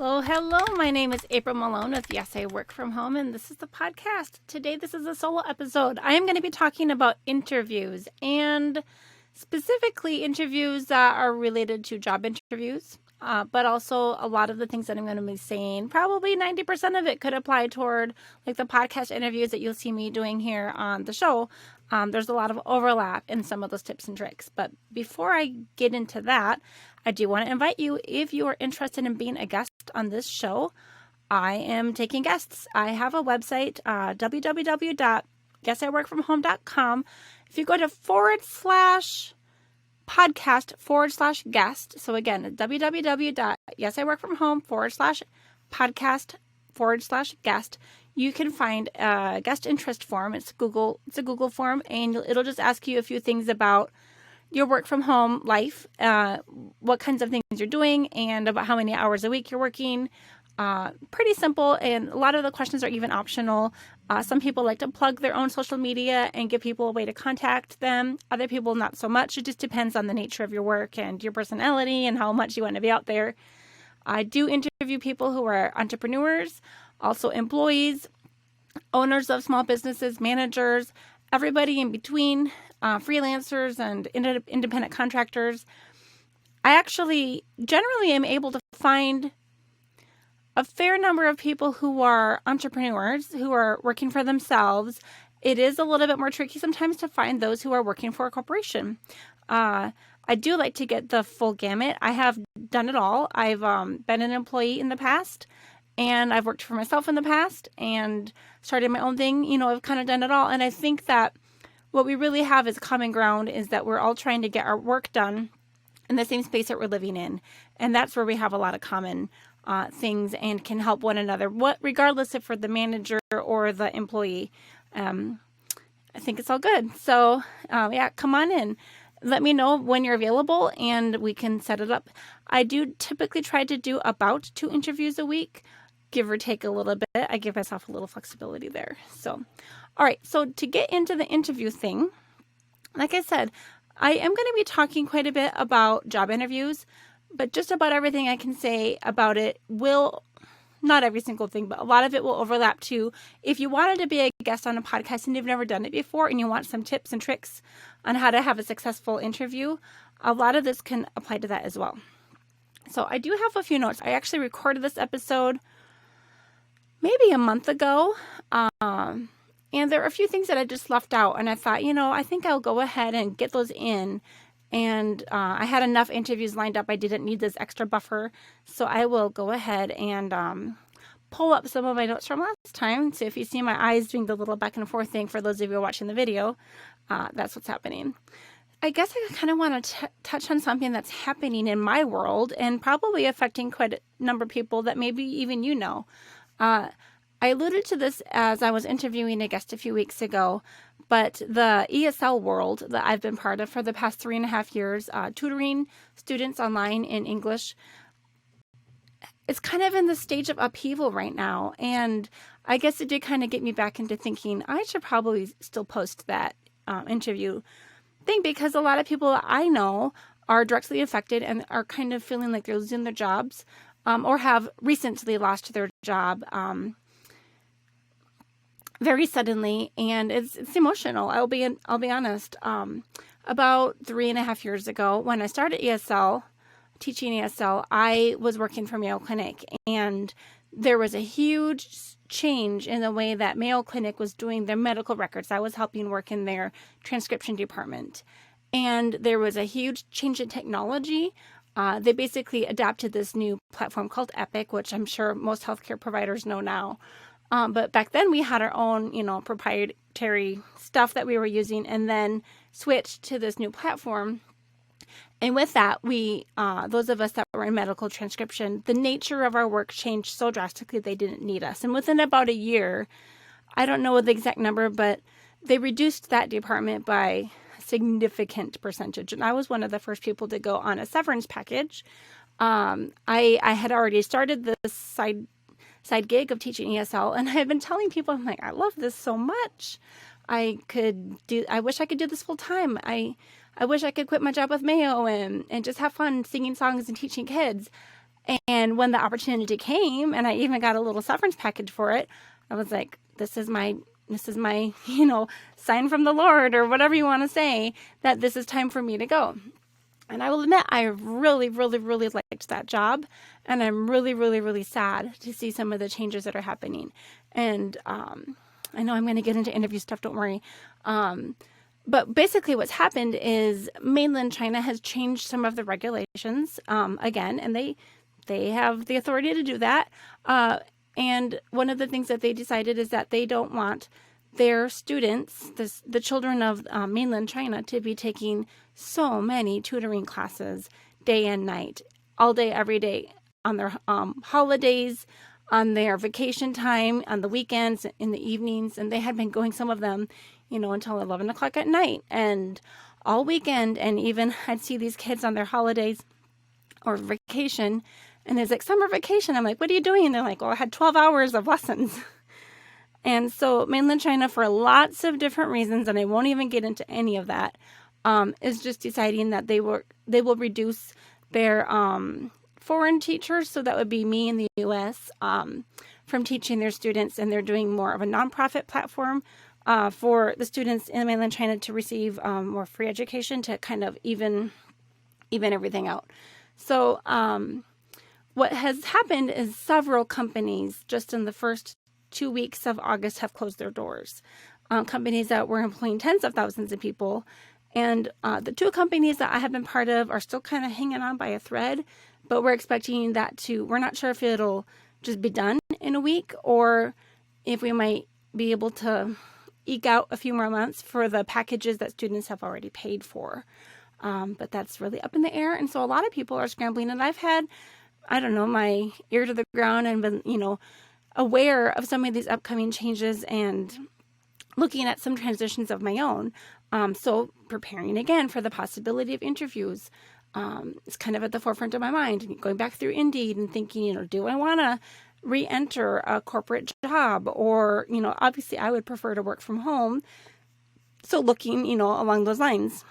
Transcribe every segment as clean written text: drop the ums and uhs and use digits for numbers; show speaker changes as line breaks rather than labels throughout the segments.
Hello, hello. My name is April Malone with Yes, I Work From Home, and this is the podcast. Today, this is a solo episode. I am going to be talking about interviews, and specifically interviews that are related to job interviews, but also a lot of the things that I'm going to be saying, probably 90% of it could apply toward like the podcast interviews that you'll see me doing here on the show. There's a lot of overlap in some of those tips and tricks. But before I get into that, I do want to invite you, if you are interested in being a guest on this show, I am taking guests. I have a website, www.yesiworkfromhome.com. If you go to /podcast/guest, so again, www.yesiworkfromhome/podcast/guest, you can find a guest interest form. It's a Google form, and it'll just ask you a few things about your work from home life, what kinds of things you're doing, and about how many hours a week you're working. Pretty simple, and a lot of the questions are even optional. Some people like to plug their own social media and give people a way to contact them. Other people, not so much. It just depends on the nature of your work and your personality and how much you want to be out there. I do interview people who are entrepreneurs, also employees, owners of small businesses, managers, everybody in between, freelancers and independent contractors. I actually generally am able to find a fair number of people who are entrepreneurs, who are working for themselves. It is a little bit more tricky sometimes to find those who are working for a corporation. I do like to get the full gamut. I have done it all. I've been an employee in the past, and I've worked for myself in the past and started my own thing. I've kind of done it all. And I think that what we really have as common ground is that we're all trying to get our work done in the same space that we're living in. And that's where we have a lot of common things and can help one another, regardless if we're the manager or the employee. I think it's all good. So, come on in. Let me know when you're available and we can set it up. I do typically try to do about 2 interviews a week, give or take a little bit. I give myself a little flexibility there. So, all right. So to get into the interview thing, like I said, I am going to be talking quite a bit about job interviews, but just about everything I can say about it will, not every single thing, but a lot of it will overlap too. If you wanted to be a guest on a podcast and you've never done it before and you want some tips and tricks on how to have a successful interview, a lot of this can apply to that as well. So I do have a few notes. I actually recorded this episode maybe a month ago. And there are a few things that I just left out. And I thought, I think I'll go ahead and get those in. And I had enough interviews lined up. I didn't need this extra buffer. So I will go ahead and pull up some of my notes from last time. So if you see my eyes doing the little back and forth thing, for those of you watching the video, that's what's happening. I guess I kind of want to touch on something that's happening in my world and probably affecting quite a number of people that maybe even you know. I alluded to this as I was interviewing a guest a few weeks ago, but the ESL world that I've been part of for the past 3.5 years, tutoring students online in English, it's kind of in the stage of upheaval right now. And I guess it did kind of get me back into thinking I should probably still post that interview thing, because a lot of people I know are directly affected and are kind of feeling like they're losing their jobs, or have recently lost their job very suddenly, and it's emotional. I'll be honest. About 3.5 years ago, when I started ESL, teaching ESL, I was working for Mayo Clinic, and there was a huge change in the way that Mayo Clinic was doing their medical records. I was helping work in their transcription department, and there was a huge change in technology. They basically adapted this new platform called Epic, which I'm sure most healthcare providers know now. But back then we had our own, proprietary stuff that we were using, and then switched to this new platform. And with that, we, those of us that were in medical transcription, the nature of our work changed so drastically they didn't need us. And within about a year, I don't know the exact number, but they reduced that department by a significant percentage. And I was one of the first people to go on a severance package. I had already started this side gig of teaching ESL, and I had been telling people, I'm like, I love this so much. I wish I could do this full time. I wish I could quit my job with Mayo and just have fun singing songs and teaching kids. And when the opportunity came, and I even got a little severance package for it, I was like, this is my, sign from the Lord, or whatever you want to say, that this is time for me to go. And I will admit, I really, really, really liked that job. And I'm really, really, really sad to see some of the changes that are happening. And I know I'm going to get into interview stuff, don't worry. But basically what's happened is mainland China has changed some of the regulations again, and they have the authority to do that. And one of the things that they decided is that they don't want their students, the children of mainland China, to be taking so many tutoring classes day and night, all day, every day, on their holidays, on their vacation time, on the weekends, in the evenings. And they had been going, some of them, until 11 o'clock at night and all weekend. And even I'd see these kids on their holidays or vacation, and it's like summer vacation. I'm like, what are you doing? And they're like, well, I had 12 hours of lessons. And so mainland China, for lots of different reasons, and I won't even get into any of that, is just deciding that they will reduce their foreign teachers, so that would be me in the U.S., from teaching their students, and they're doing more of a nonprofit platform for the students in mainland China to receive more free education, to kind of even everything out. So what has happened is several companies just in the first 2 weeks of August have closed their doors. Companies that were employing tens of thousands of people. And the two companies that I have been part of are still kind of hanging on by a thread, but we're expecting that we're not sure if it'll just be done in a week, or if we might be able to eke out a few more months for the packages that students have already paid for. But that's really up in the air. And so a lot of people are scrambling, and I've had, my ear to the ground and been, aware of some of these upcoming changes and looking at some transitions of my own. So preparing again for the possibility of interviews is kind of at the forefront of my mind. Going back through Indeed and thinking, do I want to re-enter a corporate job? Or, obviously I would prefer to work from home. So looking, along those lines.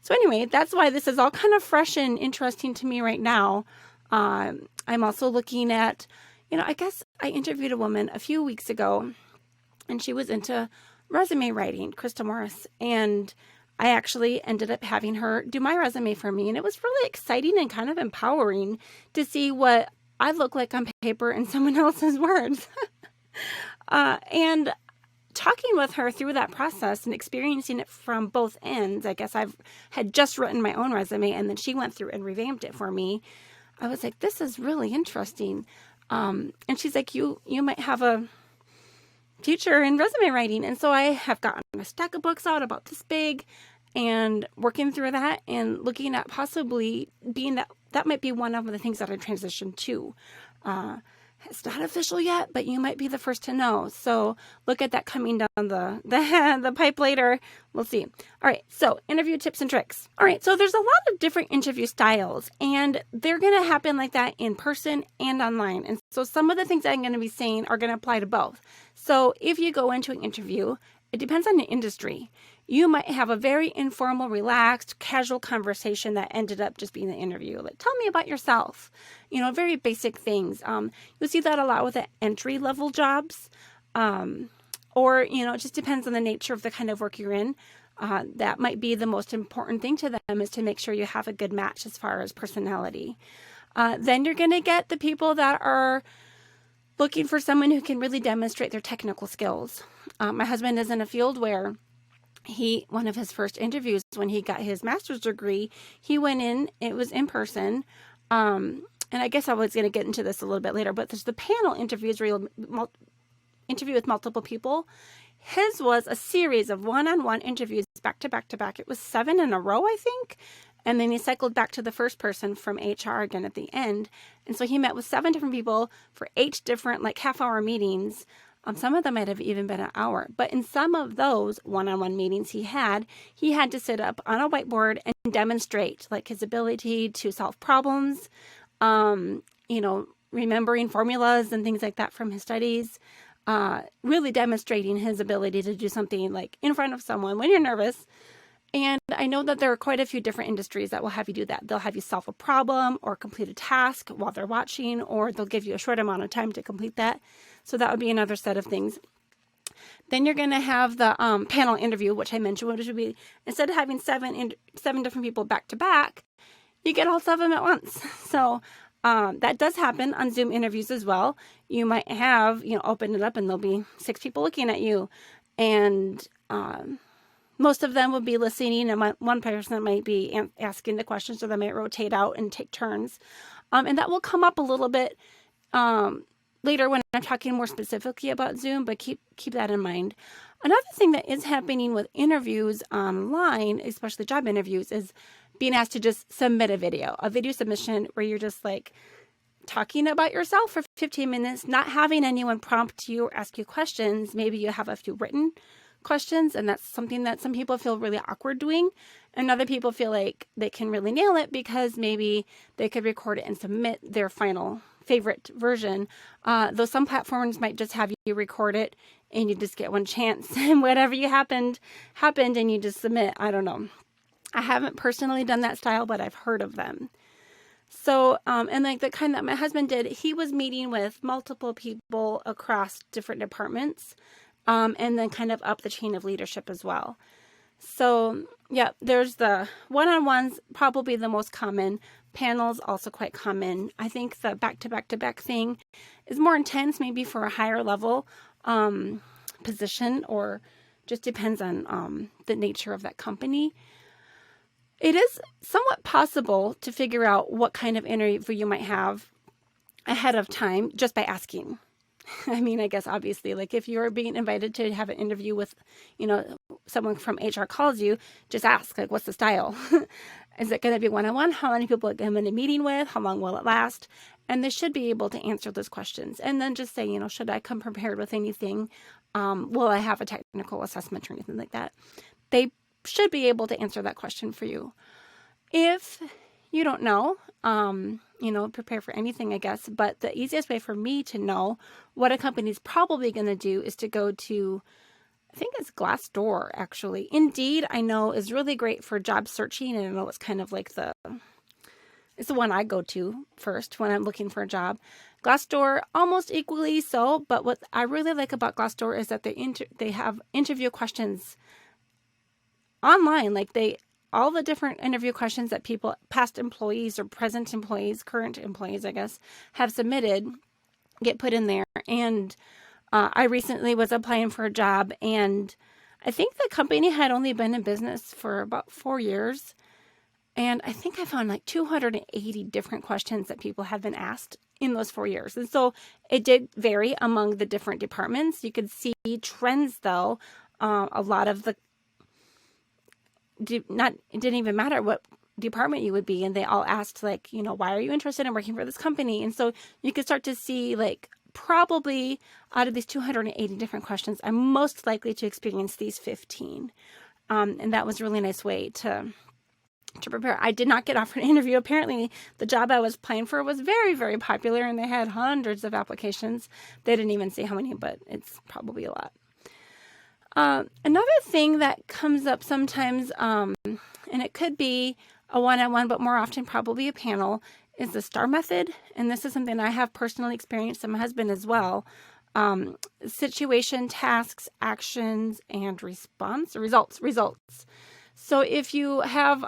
So anyway, that's why this is all kind of fresh and interesting to me right now. I'm also looking at, I guess I interviewed a woman a few weeks ago, and she was into resume writing, Krista Morris, and I actually ended up having her do my resume for me, and it was really exciting and kind of empowering to see what I look like on paper in someone else's words. And talking with her through that process and experiencing it from both ends, I guess had just written my own resume, and then she went through and revamped it for me. I was like, this is really interesting. And she's like, you might have a future in resume writing. And so I have gotten a stack of books out about this big, and working through that and looking at possibly being that might be one of the things that I transition to. It's not official yet, but you might be the first to know. So look at that coming down the pipe later. We'll see. All right. So interview tips and tricks. All right. So there's a lot of different interview styles, and they're going to happen like that in person and online. And so some of the things I'm going to be saying are going to apply to both. So if you go into an interview, it depends on the industry. You might have a very informal, relaxed, casual conversation that ended up just being the interview. Like, tell me about yourself. Very basic things. You'll see that a lot with the entry-level jobs. Or, it just depends on the nature of the kind of work you're in. That might be the most important thing to them, is to make sure you have a good match as far as personality. Then you're going to get the people that are looking for someone who can really demonstrate their technical skills. My husband is in a field where one of his first interviews when he got his master's degree, he went in, it was in person. And I guess I was going to get into this a little bit later, but there's the panel interviews where you'll interview with multiple people. His was a series of one-on-one interviews back to back to back. It was 7 in a row, I think. And then he cycled back to the first person from HR again at the end. And so he met with 7 different people for 8 different half-hour meetings. Some of them might have even been an hour. But in some of those one-on-one meetings he had to sit up on a whiteboard and demonstrate his ability to solve problems, remembering formulas and things like that from his studies, really demonstrating his ability to do something in front of someone when you're nervous. And I know that there are quite a few different industries that will have you do that. They'll have you solve a problem or complete a task while they're watching, or they'll give you a short amount of time to complete that. So that would be another set of things. Then you're going to have the panel interview, which I mentioned, which would be instead of having seven different people back to back, you get all 7 at once. So that does happen on Zoom interviews as well. You might have, open it up and there'll be 6 people looking at you, and most of them will be listening, and one person might be asking the questions, so they might rotate out and take turns. And that will come up a little bit later when I'm talking more specifically about Zoom, but keep that in mind. Another thing that is happening with interviews online, especially job interviews, is being asked to just submit a video submission where you're just like talking about yourself for 15 minutes, not having anyone prompt you or ask you questions. Maybe you have a few written questions, and that's something that some people feel really awkward doing, and other people feel like they can really nail it because maybe they could record it and submit their final favorite version. Though some platforms might just have you record it and you just get one chance, and whatever happened, and you just submit. I don't know. I haven't personally done that style, but I've heard of them. So, and like the kind that my husband did, he was meeting with multiple people across different departments, and then kind of up the chain of leadership as well. So, yeah, there's the one-on-ones, probably the most common. Panels, also quite common. I think the back-to-back-to-back thing is more intense, maybe for a higher level position, or just depends on the nature of that company. It is somewhat possible to figure out what kind of interview you might have ahead of time just by asking. I mean, I guess obviously, like if you're being invited to have an interview with, someone from HR calls you, just ask, like, what's the style? Is it going to be one-on-one? How many people am I in a meeting with? How long will it last? And they should be able to answer those questions. And then just say, should I come prepared with anything? Will I have a technical assessment or anything like that? They should be able to answer that question for you. If you don't know, prepare for anything, I guess. But the easiest way for me to know what a company is probably going to do is to go to, I think it's Glassdoor, actually. Indeed, I know is really great for job searching. And I know it's kind of like it's the one I go to first when I'm looking for a job. Glassdoor, almost equally so. But what I really like about Glassdoor is that they have interview questions online. Like all the different interview questions that people, past employees or present employees, current employees, I guess, have submitted, get put in there. And I recently was applying for a job, and I think the company had only been in business for about 4 years. And I think I found like 280 different questions that people had been asked in those 4 years. And so it did vary among the different departments. You could see trends, though. A lot of it didn't even matter what department you would be, and they all asked, like, why are you interested in working for this company? And so you could start to see, like, probably out of these 280 different questions, I'm most likely to experience these 15. And that was a really nice way to prepare. I did not get offered an interview. Apparently, the job I was applying for was very, very popular, and they had hundreds of applications. They didn't even say how many, but it's probably a lot. Another thing that comes up sometimes, and it could be a one-on-one, but more often probably a panel, is the STAR method. And this is something I have personally experienced, and my husband as well. Situation, tasks, actions, and results. So if you have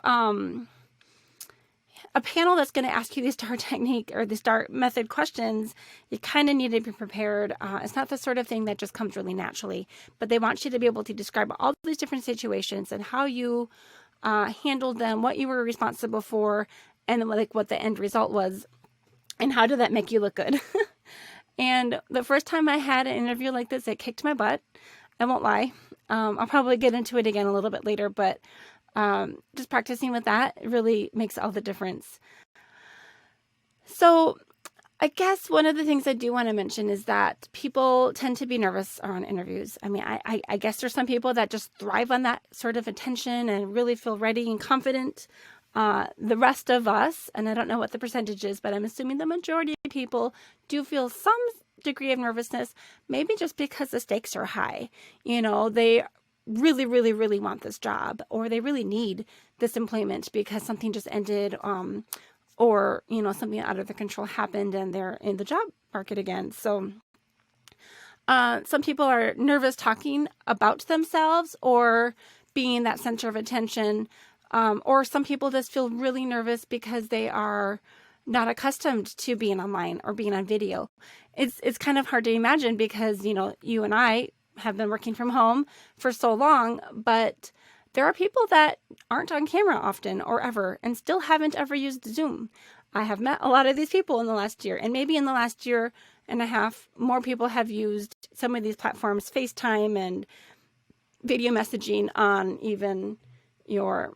a panel that's going to ask you the STAR technique or the STAR method questions, you kind of need to be prepared. It's not the sort of thing that just comes really naturally, but they want you to be able to describe all these different situations and how you handled them, what you were responsible for, and like what the end result was, and how did that make you look good. And the first time I had an interview like this, it kicked my butt. I won't lie. I'll probably get into it again a little bit later, but just practicing with that really makes all the difference. So I guess one of the things I do want to mention is that people tend to be nervous around interviews. I mean, I guess there's some people that just thrive on that sort of attention and really feel ready and confident. The rest of us, and I don't know what the percentage is, but I'm assuming the majority of people do feel some degree of nervousness, maybe just because the stakes are high. really, really, really want this job, or they really need this employment because something just ended, or, something out of their control happened and they're in the job market again. So some people are nervous talking about themselves or being that center of attention. Or some people just feel really nervous because they are not accustomed to being online or being on video. It's kind of hard to imagine because, you and I have been working from home for so long, but there are people that aren't on camera often or ever and still haven't ever used Zoom. I have met a lot of these people in the last year, and maybe in the last year and a half, more people have used some of these platforms, FaceTime and video messaging on even your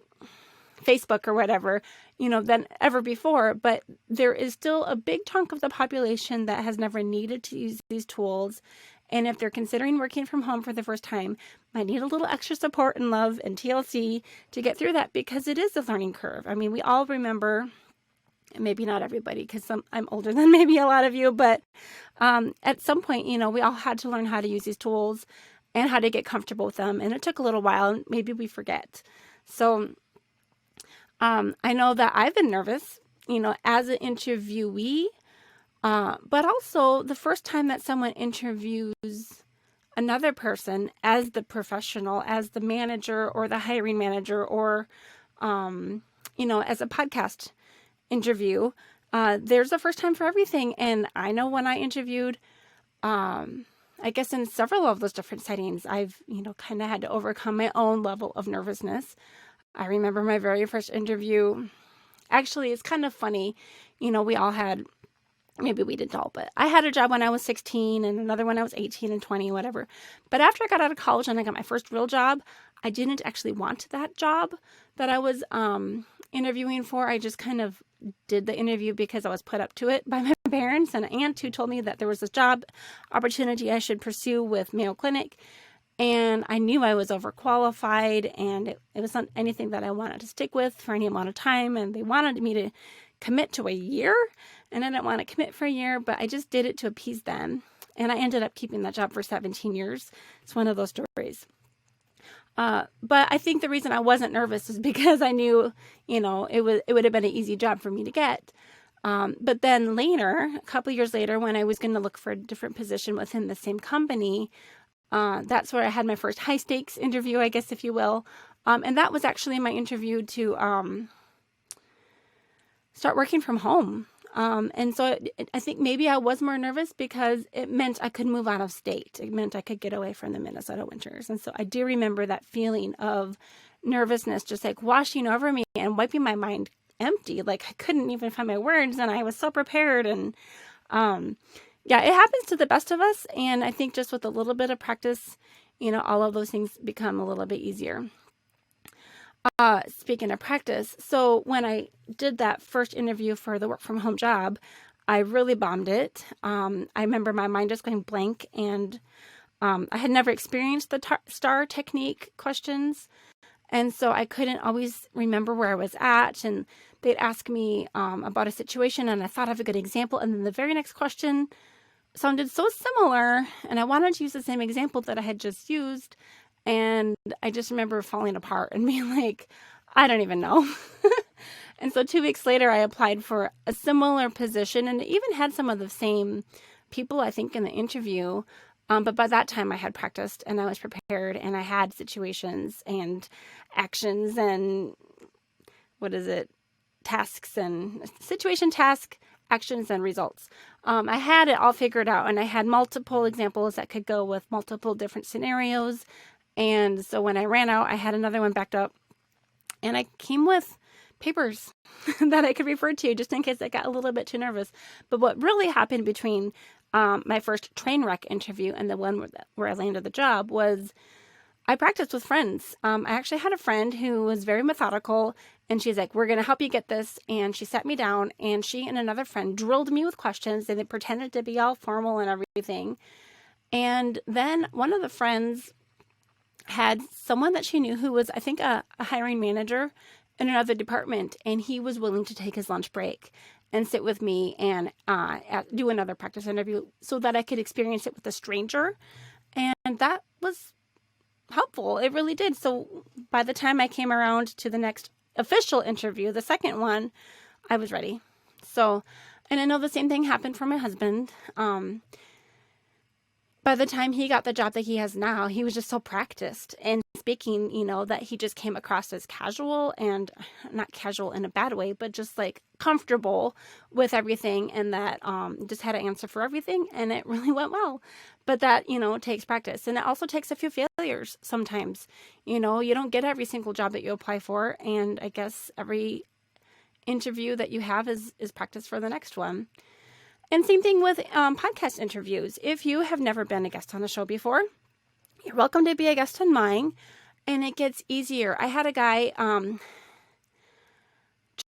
Facebook or whatever, than ever before. But there is still a big chunk of the population that has never needed to use these tools. And if they're considering working from home for the first time, might need a little extra support and love and TLC to get through that, because it is a learning curve. I mean, we all remember, maybe not everybody, because I'm older than maybe a lot of you, but at some point, we all had to learn how to use these tools and how to get comfortable with them. And it took a little while, and maybe we forget. So I know that I've been nervous, as an interviewee, but also the first time that someone interviews another person as the professional, as the manager or the hiring manager, or, as a podcast interview, there's a first time for everything. And I know when I interviewed, I guess in several of those different settings, I've, kind of had to overcome my own level of nervousness. I remember my very first interview. Actually, it's kind of funny. We all had, maybe we didn't all, but I had a job when I was 16 and another when I was 18 and 20, whatever. But after I got out of college and I got my first real job, I didn't actually want that job that I was interviewing for. I just kind of did the interview because I was put up to it by my parents and an aunt who told me that there was this job opportunity I should pursue with Mayo Clinic. And I knew I was overqualified, and it was not anything that I wanted to stick with for any amount of time. And they wanted me to commit to a year, and I didn't want to commit for a year, but I just did it to appease them. And I ended up keeping that job for 17 years. It's one of those stories. But I think the reason I wasn't nervous is because I knew, it would have been an easy job for me to get. But then later, a couple of years later, when I was going to look for a different position within the same company, that's where I had my first high stakes interview, I guess, if you will. And that was actually my interview to start working from home. And so I think maybe I was more nervous because it meant I could move out of state. It meant I could get away from the Minnesota winters. And so I do remember that feeling of nervousness just like washing over me and wiping my mind empty. Like I couldn't even find my words, and I was so prepared. And yeah, it happens to the best of us. And I think just with a little bit of practice, all of those things become a little bit easier. Speaking of practice, so when I did that first interview for the work from home job, I really bombed it. I remember my mind just going blank, and I had never experienced the STAR technique questions. And so I couldn't always remember where I was at, and they'd ask me about a situation, and I thought of a good example. And then the very next question sounded so similar, and I wanted to use the same example that I had just used. And I just remember falling apart and being like, I don't even know. And so 2 weeks later, I applied for a similar position, and it even had some of the same people, I think, in the interview. But by that time I had practiced and I was prepared, and I had situations and actions and tasks and situation, task, actions, and results. I had it all figured out, and I had multiple examples that could go with multiple different scenarios. And so when I ran out, I had another one backed up, and I came with papers that I could refer to just in case I got a little bit too nervous. But what really happened between my first train wreck interview and the one where I landed the job was I practiced with friends. I actually had a friend who was very methodical, and she's like, we're going to help you get this. And she sat me down, and she and another friend drilled me with questions, and they pretended to be all formal and everything. And then one of the friends had someone that she knew who was, I think, a hiring manager in another department, and he was willing to take his lunch break and sit with me and do another practice interview so that I could experience it with a stranger. And that was helpful. It really did. So by the time I came around to the next official interview, the second one, I was ready. So, and I know the same thing happened for my husband. By the time he got the job that he has now, he was just so practiced in speaking, that he just came across as casual, and not casual in a bad way, but just like comfortable with everything, and that just had an answer for everything, and it really went well. But that, takes practice, and it also takes a few failures sometimes. You don't get every single job that you apply for, and I guess every interview that you have is practice for the next one. And same thing with podcast interviews. If you have never been a guest on the show before, you're welcome to be a guest on mine, and it gets easier. I had a guy,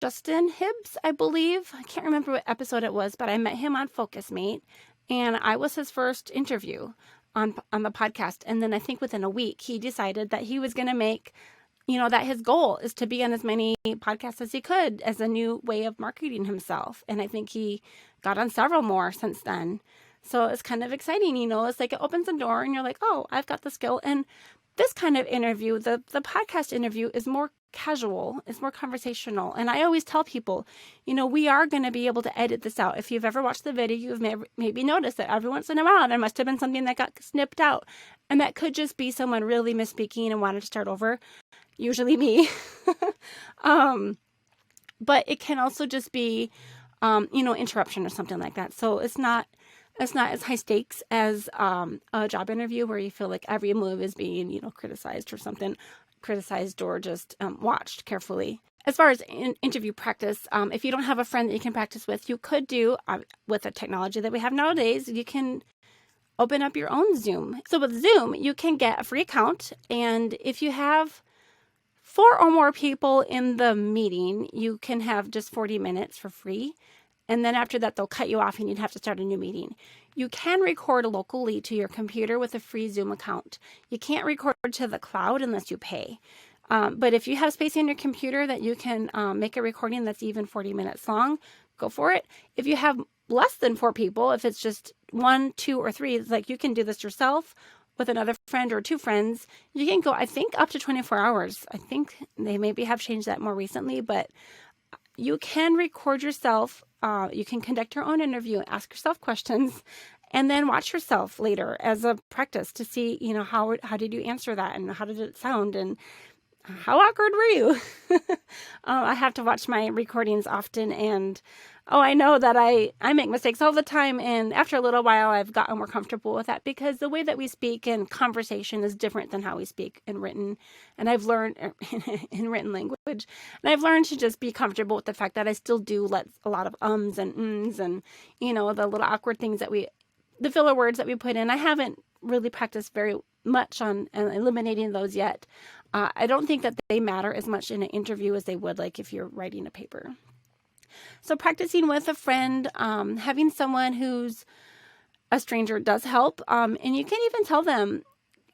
Justin Hibbs, I believe. I can't remember what episode it was, but I met him on Focus Mate, and I was his first interview on the podcast. And then I think within a week, he decided that he was going to make, that his goal is to be on as many podcasts as he could as a new way of marketing himself. And I think he got on several more since then. So it's kind of exciting, it's like it opens a door and you're like, oh, I've got the skill. And this kind of interview, the podcast interview, is more casual, it's more conversational. And I always tell people, we are going to be able to edit this out. If you've ever watched the video, you've maybe noticed that every once in a while there must have been something that got snipped out. And that could just be someone really misspeaking and wanted to start over. Usually me. But it can also just be, interruption or something like that. So it's not as high stakes as a job interview where you feel like every move is being, criticized or just watched carefully. As far as interview practice, if you don't have a friend that you can practice with, you could do, with the technology that we have nowadays, you can open up your own Zoom. So with Zoom, you can get a free account, and if you have 4 or more people in the meeting, you can have just 40 minutes for free. And then after that, they'll cut you off and you'd have to start a new meeting. You can record locally to your computer with a free Zoom account. You can't record to the cloud unless you pay. But if you have space in your computer that you can make a recording that's even 40 minutes long, go for it. If you have less than 4 people, if it's just 1, 2, or 3, it's like you can do this yourself with another friend or 2 friends. You can go, I think, up to 24 hours. I think they maybe have changed that more recently, but you can record yourself. You can conduct your own interview, ask yourself questions, and then watch yourself later as a practice to see, how did you answer that, and how did it sound, and how awkward were you? I have to watch my recordings often, and I know that I make mistakes all the time, and after a little while I've gotten more comfortable with that, because the way that we speak in conversation is different than how we speak in written, and I've learned in written language, and I've learned to just be comfortable with the fact that I still do let a lot of ums and ms and, the little awkward things the filler words that we put in. I haven't really practiced very much on eliminating those yet. I don't think that they matter as much in an interview as they would like if you're writing a paper. So practicing with a friend, having someone who's a stranger does help. And you can even tell them,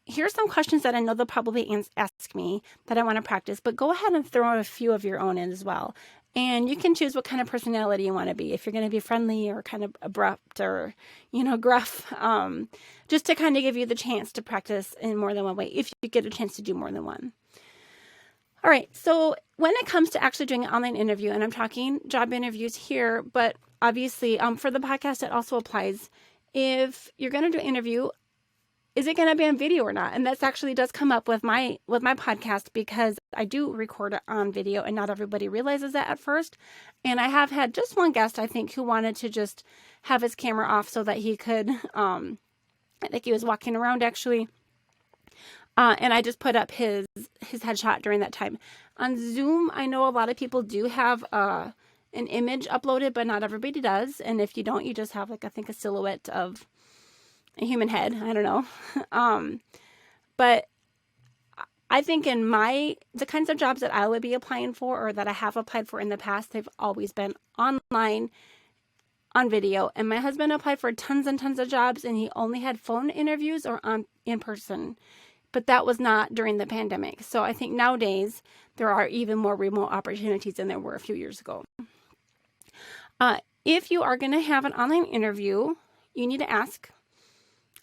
here's some questions that I know they'll probably ask me that I want to practice, but go ahead and throw out a few of your own in as well. And you can choose what kind of personality you want to be. If you're going to be friendly or kind of abrupt or, gruff, just to kind of give you the chance to practice in more than one way, if you get a chance to do more than one. All right. So when it comes to actually doing an online interview, and I'm talking job interviews here, but obviously for the podcast, it also applies. If you're going to do an interview, is it going to be on video or not? And that actually does come up with my podcast, because I do record it on video, and not everybody realizes that at first. And I have had just one guest, I think, who wanted to just have his camera off so that he could, I think he was walking around actually. And I just put up his headshot during that time. On Zoom, I know a lot of people do have an image uploaded, but not everybody does. And if you don't, you just have I think a silhouette of a human head. I don't know. But I think the kinds of jobs that I would be applying for, or that I have applied for in the past, they've always been online on video. And my husband applied for tons and tons of jobs, and he only had phone interviews or in person. But that was not during the pandemic. So I think nowadays there are even more remote opportunities than there were a few years ago. If you are going to have an online interview, you need to ask,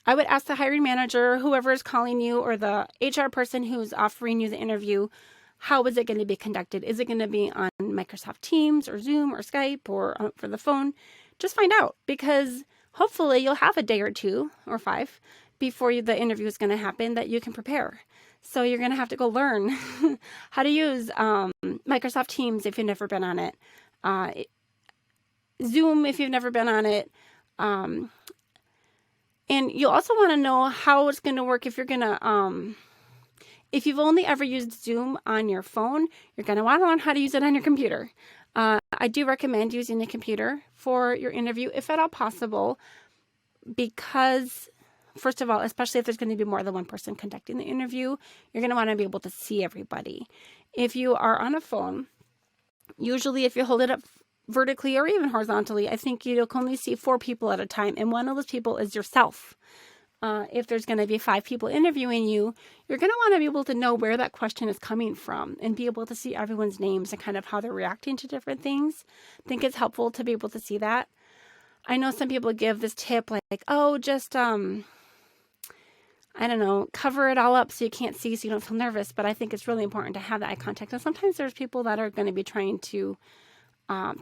I would ask the hiring manager, whoever is calling you, or the HR person who's offering you the interview, how is it going to be conducted? Is it going to be on Microsoft Teams or Zoom or Skype or for the phone? Just find out, because hopefully you'll have a day or 2 or 5 before the interview is going to happen that you can prepare. So you're going to have to go learn how to use Microsoft Teams if you've never been on it, Zoom if you've never been on it. And you'll also want to know how it's going to work if you're going to, if you've only ever used Zoom on your phone, you're going to want to learn how to use it on your computer. I do recommend using a computer for your interview, if at all possible, because first of all, especially if there's going to be more than one person conducting the interview, you're going to want to be able to see everybody. If you are on a phone, usually if you hold it up vertically or even horizontally, I think you'll only see 4 people at a time, and one of those people is yourself. If there's going to be 5 people interviewing you, you're going to want to be able to know where that question is coming from and be able to see everyone's names and kind of how they're reacting to different things. I think it's helpful to be able to see that. I know some people give this tip like, oh, just, I don't know, cover it all up so you can't see so you don't feel nervous. But I think it's really important to have that eye contact. And sometimes there's people that are going to be trying to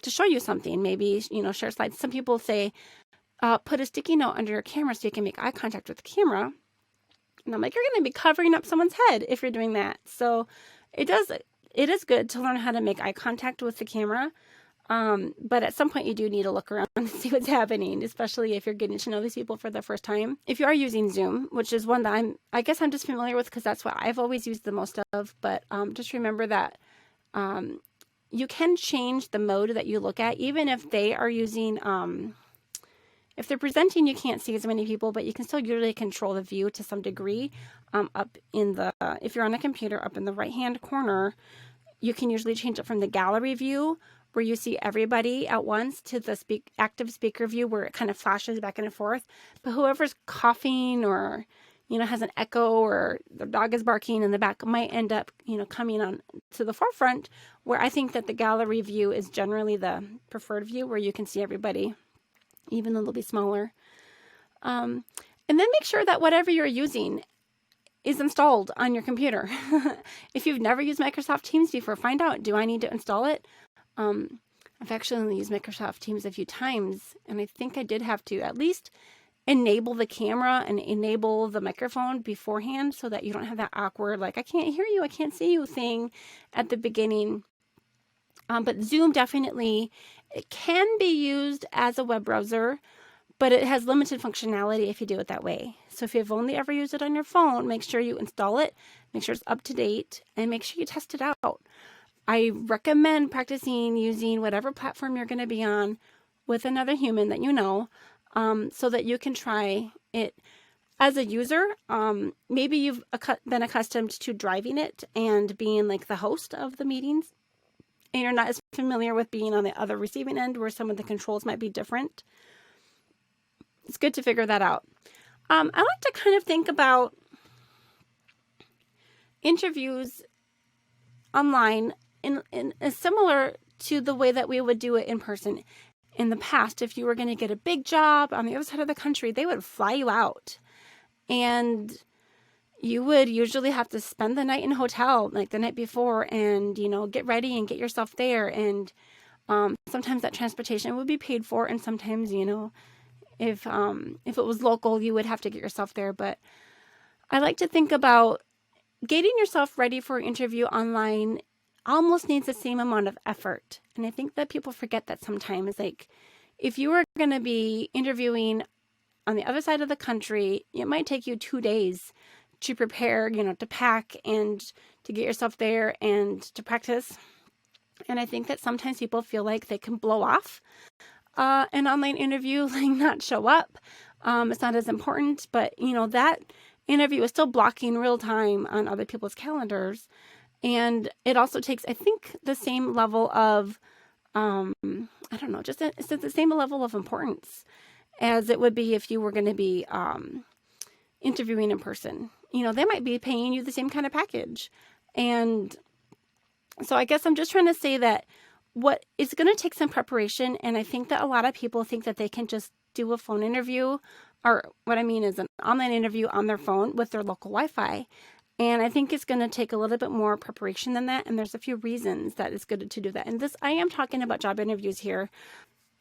show you something, maybe, share slides. Some people say, put a sticky note under your camera so you can make eye contact with the camera. And I'm like, you're going to be covering up someone's head if you're doing that. So it is good to learn how to make eye contact with the camera. But at some point you do need to look around and see what's happening, especially if you're getting to know these people for the first time. If you are using Zoom, which is one that I guess I'm just familiar with because that's what I've always used the most of, but just remember that you can change the mode that you look at, even if they are using, if they're presenting, you can't see as many people, but you can still usually control the view to some degree. Up in the, if you're on a computer, up in the right-hand corner, you can usually change it from the gallery view, where you see everybody at once, to the active speaker view, where it kind of flashes back and forth. But whoever's coughing or, has an echo, or the dog is barking in the back, might end up, coming on to the forefront, where I think that the gallery view is generally the preferred view, where you can see everybody, even though they'll be smaller. And then make sure that whatever you're using is installed on your computer. If you've never used Microsoft Teams before, find out, do I need to install it? I've actually only used Microsoft Teams a few times, and I think I did have to at least enable the camera and enable the microphone beforehand so that you don't have that awkward, like, I can't hear you, I can't see you thing at the beginning. But Zoom definitely, it can be used as a web browser, but it has limited functionality if you do it that way. So if you've only ever used it on your phone, make sure you install it, make sure it's up to date, and make sure you test it out. I recommend practicing using whatever platform you're going to be on with another human that you know, so that you can try it as a user. Maybe you've been accustomed to driving it and being like the host of the meetings, and you're not as familiar with being on the other receiving end, where some of the controls might be different. It's good to figure that out. I like to kind of think about interviews online in similar to the way that we would do it in person. In the past, if you were going to get a big job on the other side of the country, they would fly you out, and you would usually have to spend the night in a hotel, like the night before, and get ready and get yourself there. And sometimes that transportation would be paid for, and sometimes if it was local, you would have to get yourself there. But I like to think about getting yourself ready for an interview online almost needs the same amount of effort. And I think that people forget that sometimes. Like, if you were going to be interviewing on the other side of the country, it might take you 2 days to prepare, to pack and to get yourself there and to practice. And I think that sometimes people feel like they can blow off an online interview, like not show up. It's not as important, but that interview is still blocking real time on other people's calendars. And it also takes, I think, the same level of, it's the same level of importance as it would be if you were going to be interviewing in person. They might be paying you the same kind of package. And so I guess I'm just trying to say that it's going to take some preparation. And I think that a lot of people think that they can just do a phone interview, or what I mean is an online interview on their phone with their local Wi-Fi. And I think it's going to take a little bit more preparation than that. And there's a few reasons that it's good to do that. And this, I am talking about job interviews here.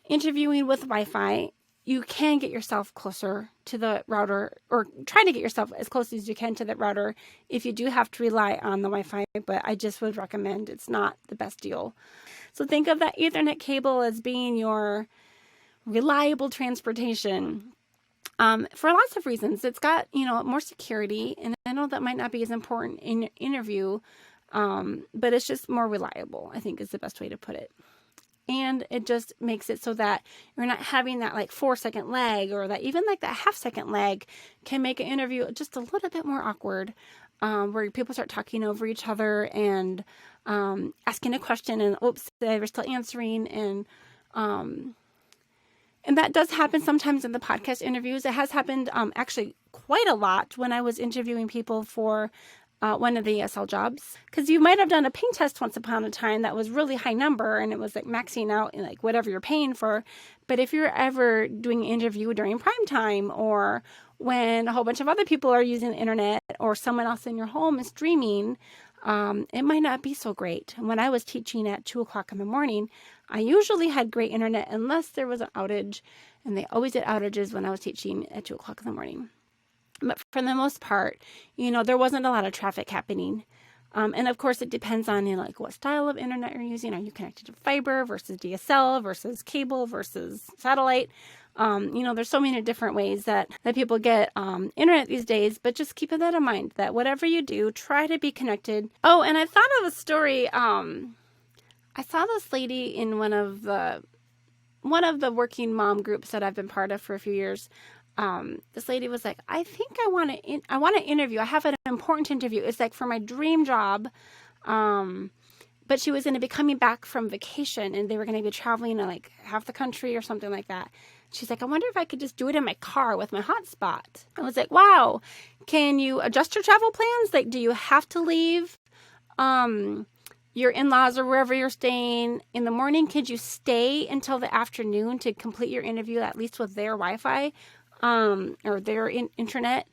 Interviewing with Wi-Fi, you can get yourself closer to the router, or try to get yourself as close as you can to the router if you do have to rely on the Wi-Fi, but I just would recommend it's not the best deal. So think of that Ethernet cable as being your reliable transportation. For lots of reasons. It's got, more security, and I know that might not be as important in your interview, but it's just more reliable, I think is the best way to put it. And it just makes it so that you're not having that like 4-second lag, or that even like that half-second lag can make an interview just a little bit more awkward, where people start talking over each other and asking a question, and oops, they were still answering, and that does happen sometimes in the podcast interviews. It has happened actually quite a lot when I was interviewing people for one of the ESL jobs. Because you might have done a ping test once upon a time that was really high number, and it was like maxing out in like whatever you're paying for. But if you're ever doing an interview during prime time, or when a whole bunch of other people are using the internet, or someone else in your home is streaming, it might not be so great. And when I was teaching at 2 o'clock in the morning, I usually had great internet unless there was an outage, and they always did outages when I was teaching at 2 o'clock in the morning. But for the most part, there wasn't a lot of traffic happening. And of course, it depends on like what style of internet you're using. Are you connected to fiber versus DSL versus cable versus satellite? There's so many different ways that people get internet these days, but just keep that in mind that whatever you do, try to be connected. Oh, and I thought of a story. I saw this lady in one of the working mom groups that I've been part of for a few years. This lady was like, I think I want to interview. I have an important interview. It's like for my dream job. But she was going to be coming back from vacation, and they were going to be traveling to like half the country or something like that. She's like, I wonder if I could just do it in my car with my hotspot. I was like, wow, can you adjust your travel plans? Like, do you have to leave your in-laws or wherever you're staying in the morning? Could you stay until the afternoon to complete your interview, at least with their Wi-Fi or their internet?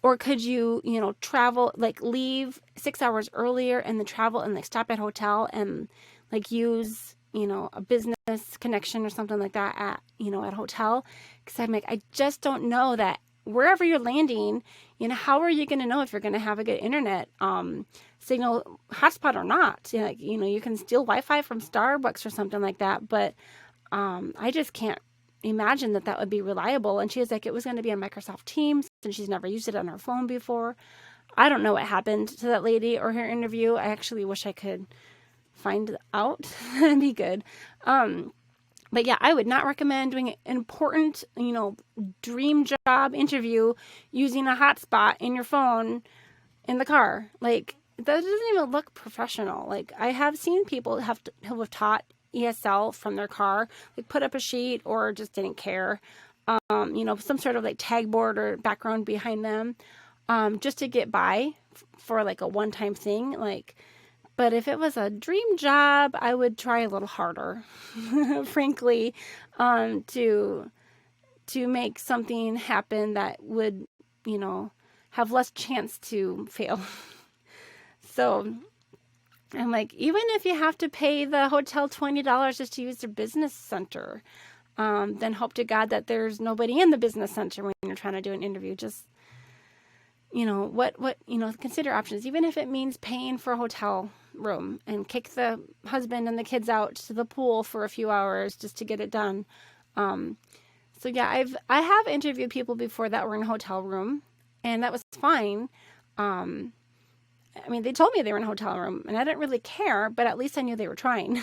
Or could you, travel, like leave 6 hours earlier and then travel and like stop at a hotel and like use, a business connection or something like that at a hotel? Because I'm like, I just don't know that wherever you're landing, how are you going to know if you're going to have a good internet signal hotspot or not? You can steal Wi-Fi from Starbucks or something like that, but I just can't imagine that would be reliable. And she was like, it was going to be on Microsoft Teams, and she's never used it on her phone before. I don't know what happened to that lady or her interview. I actually wish I could find out. That'd be good. But yeah, I would not recommend doing an important, dream job interview using a hotspot in your phone in the car. Like, that doesn't even look professional. Like, I have seen people who have taught ESL from their car, like put up a sheet or just didn't care, some sort of like tag board or background behind them, just to get by for like a one-time thing. But if it was a dream job, I would try a little harder, frankly, to make something happen that would, have less chance to fail. So I'm like, even if you have to pay the hotel $20 just to use their business center, then hope to God that there's nobody in the business center when you're trying to do an interview. Just, consider options, even if it means paying for a hotel room and kick the husband and the kids out to the pool for a few hours just to get it done. So yeah, I have interviewed people before that were in a hotel room, and that was fine. They told me they were in a hotel room, and I didn't really care, but at least I knew they were trying.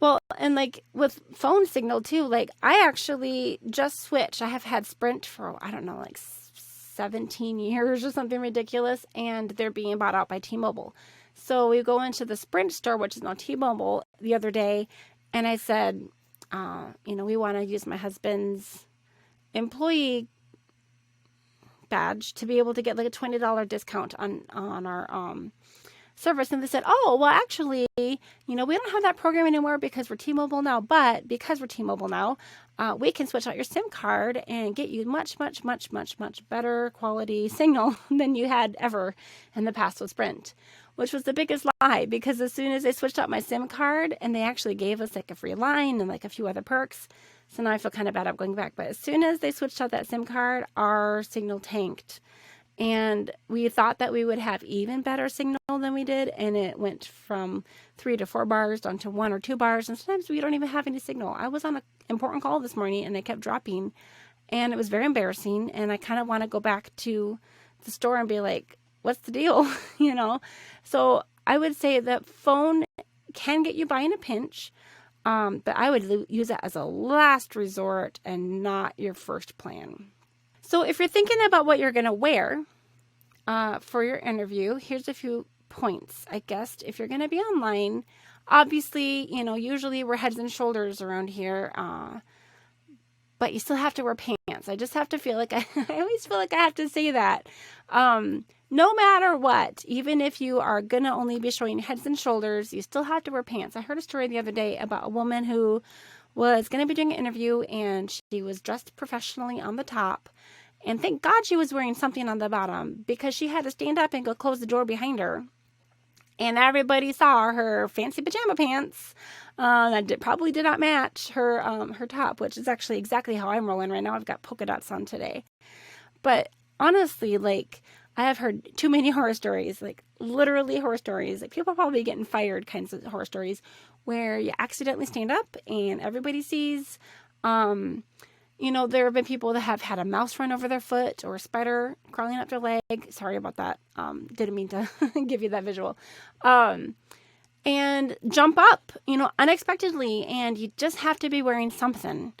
Well, and like with phone signal too, like I actually just switched. I have had Sprint for, 17 years or something ridiculous, and they're being bought out by T-Mobile. So we go into the Sprint store, which is now T-Mobile, the other day, and I said, we want to use my husband's employee badge to be able to get like a $20 discount on our service, and they said, oh, well, actually, we don't have that program anymore because we're T-Mobile now, but because we're T-Mobile now, we can switch out your SIM card and get you much, much, much, much, much better quality signal than you had ever in the past with Sprint, which was the biggest lie, because as soon as they switched out my SIM card, and they actually gave us like a free line and like a few other perks, so now I feel kind of bad about going back, but as soon as they switched out that SIM card, our signal tanked. And we thought that we would have even better signal than we did, and it went from 3 to 4 bars down to 1 or 2 bars, and sometimes we don't even have any signal. I was on an important call this morning, and it kept dropping, and it was very embarrassing, and I kind of want to go back to the store and be like, what's the deal? So I would say that phone can get you by in a pinch, but I would use it as a last resort and not your first plan. So if you're thinking about what you're going to wear for your interview, here's a few points. I guess if you're going to be online, obviously, usually we're heads and shoulders around here, but you still have to wear pants. I just have to feel like I always feel like I have to say that. No matter what, even if you are going to only be showing heads and shoulders, you still have to wear pants. I heard a story the other day about a woman who was going to be doing an interview, and she was dressed professionally on the top. And thank God she was wearing something on the bottom, because she had to stand up and go close the door behind her. And everybody saw her fancy pajama pants that probably did not match her top, which is actually exactly how I'm rolling right now. I've got polka dots on today. But honestly, I have heard too many horror stories, literally horror stories, people probably getting fired kinds of horror stories, where you accidentally stand up and everybody sees. There have been people that have had a mouse run over their foot or a spider crawling up their leg. Sorry about that. Didn't mean to give you that visual. And jump up, unexpectedly, and you just have to be wearing something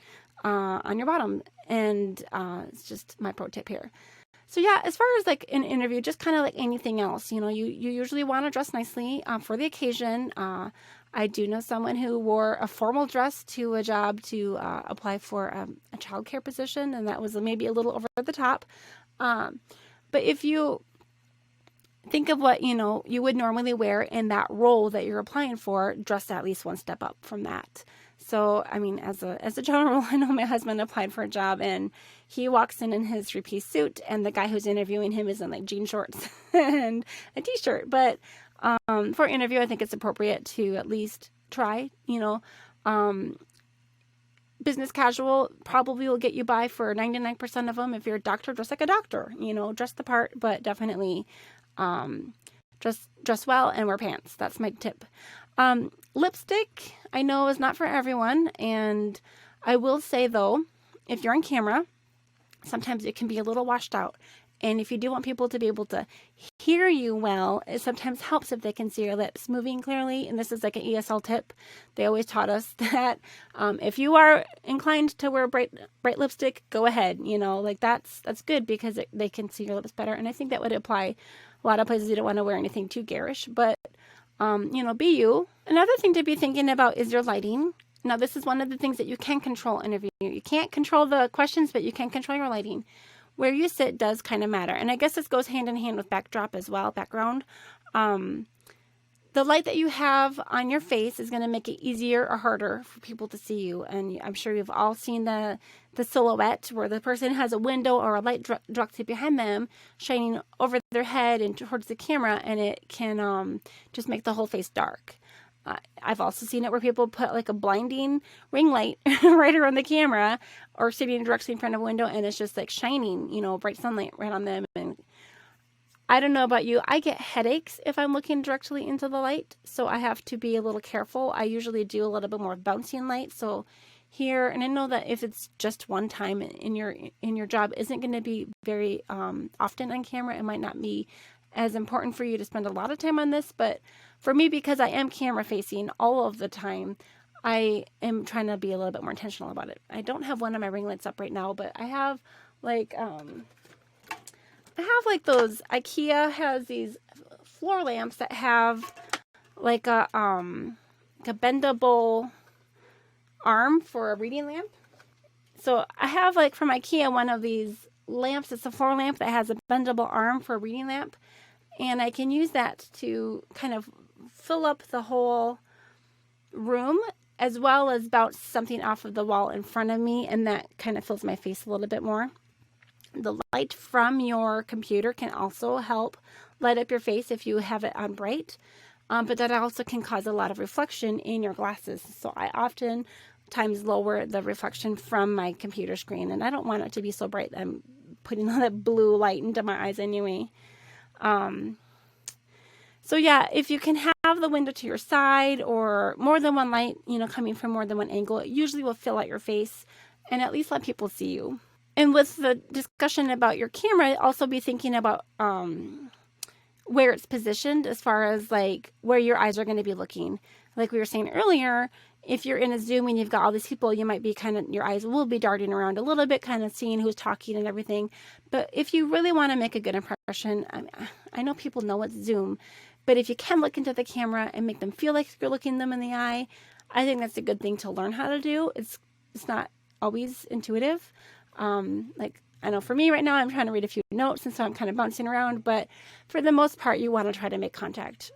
on your bottom. And it's just my pro tip here. So yeah, as far as an interview, just kind of like anything else, you usually want to dress nicely for the occasion. I do know someone who wore a formal dress to a job to apply for a childcare position, and that was maybe a little over the top. But if you think of what you would normally wear in that role that you're applying for, dress at least one step up from that. So, as a general rule, I know my husband applied for a job, and he walks in his 3-piece suit, and the guy who's interviewing him is in jean shorts and a t-shirt. But for an interview, I think it's appropriate to at least try. Business casual probably will get you by for 99% of them. If you're a doctor, dress like a doctor. Dress the part, but definitely dress well and wear pants. That's my tip. Lipstick, I know, is not for everyone, and I will say, though, if you're on camera, sometimes it can be a little washed out, and if you do want people to be able to hear you well, it sometimes helps if they can see your lips moving clearly, and this is an ESL tip. They always taught us that if you are inclined to wear bright lipstick, go ahead, that's good, because they can see your lips better, and I think that would apply a lot of places. You don't want to wear anything too garish, but be you. Another thing to be thinking about is your lighting. Now, this is one of the things that you can control in an interview. You can't control the questions, but you can control your lighting. Where you sit does kind of matter. And I guess this goes hand in hand with backdrop as well, background. The light that you have on your face is going to make it easier or harder for people to see you. And I'm sure you've all seen the silhouette where the person has a window or a light directly behind them shining over their head and towards the camera, and it can just make the whole face dark. I've also seen it where people put a blinding ring light right around the camera, or sitting directly in front of a window, and it's just shining, bright sunlight right on them. And I don't know about you, I get headaches if I'm looking directly into the light, so I have to be a little careful. I usually do a little bit more bouncing light. So here, and I know that if it's just one time in your job, isn't going to be very often on camera, it might not be as important for you to spend a lot of time on this, but for me, because I am camera facing all of the time, I am trying to be a little bit more intentional about it. I don't have one of my ring lights up right now, but I have those, IKEA has these floor lamps that have a bendable arm for a reading lamp. So I have from IKEA one of these lamps. It's a floor lamp that has a bendable arm for a reading lamp. and I can use that to kind of fill up the whole room, as well as bounce something off of the wall in front of me, and that kind of fills my face a little bit more. The light from your computer can also help light up your face if you have it on bright, but that also can cause a lot of reflection in your glasses. So I often times lower the reflection from my computer screen, and I don't want it to be so bright that I'm putting all that blue light into my eyes anyway. So yeah, if you can have the window to your side or more than one light, coming from more than one angle, it usually will fill out your face and at least let people see you. And with the discussion about your camera, also be thinking about where it's positioned as far as like where your eyes are going to be looking. Like we were saying earlier, if you're in a Zoom and you've got all these people, you might be your eyes will be darting around a little bit, kind of seeing who's talking and everything. But if you really want to make a good impression, I know people know it's Zoom, but if you can look into the camera and make them feel like you're looking them in the eye, I think that's a good thing to learn how to do. It's not always intuitive. Like I know for me right now, I'm trying to read a few notes, and so I'm kind of bouncing around, but for the most part, you want to try to make contact.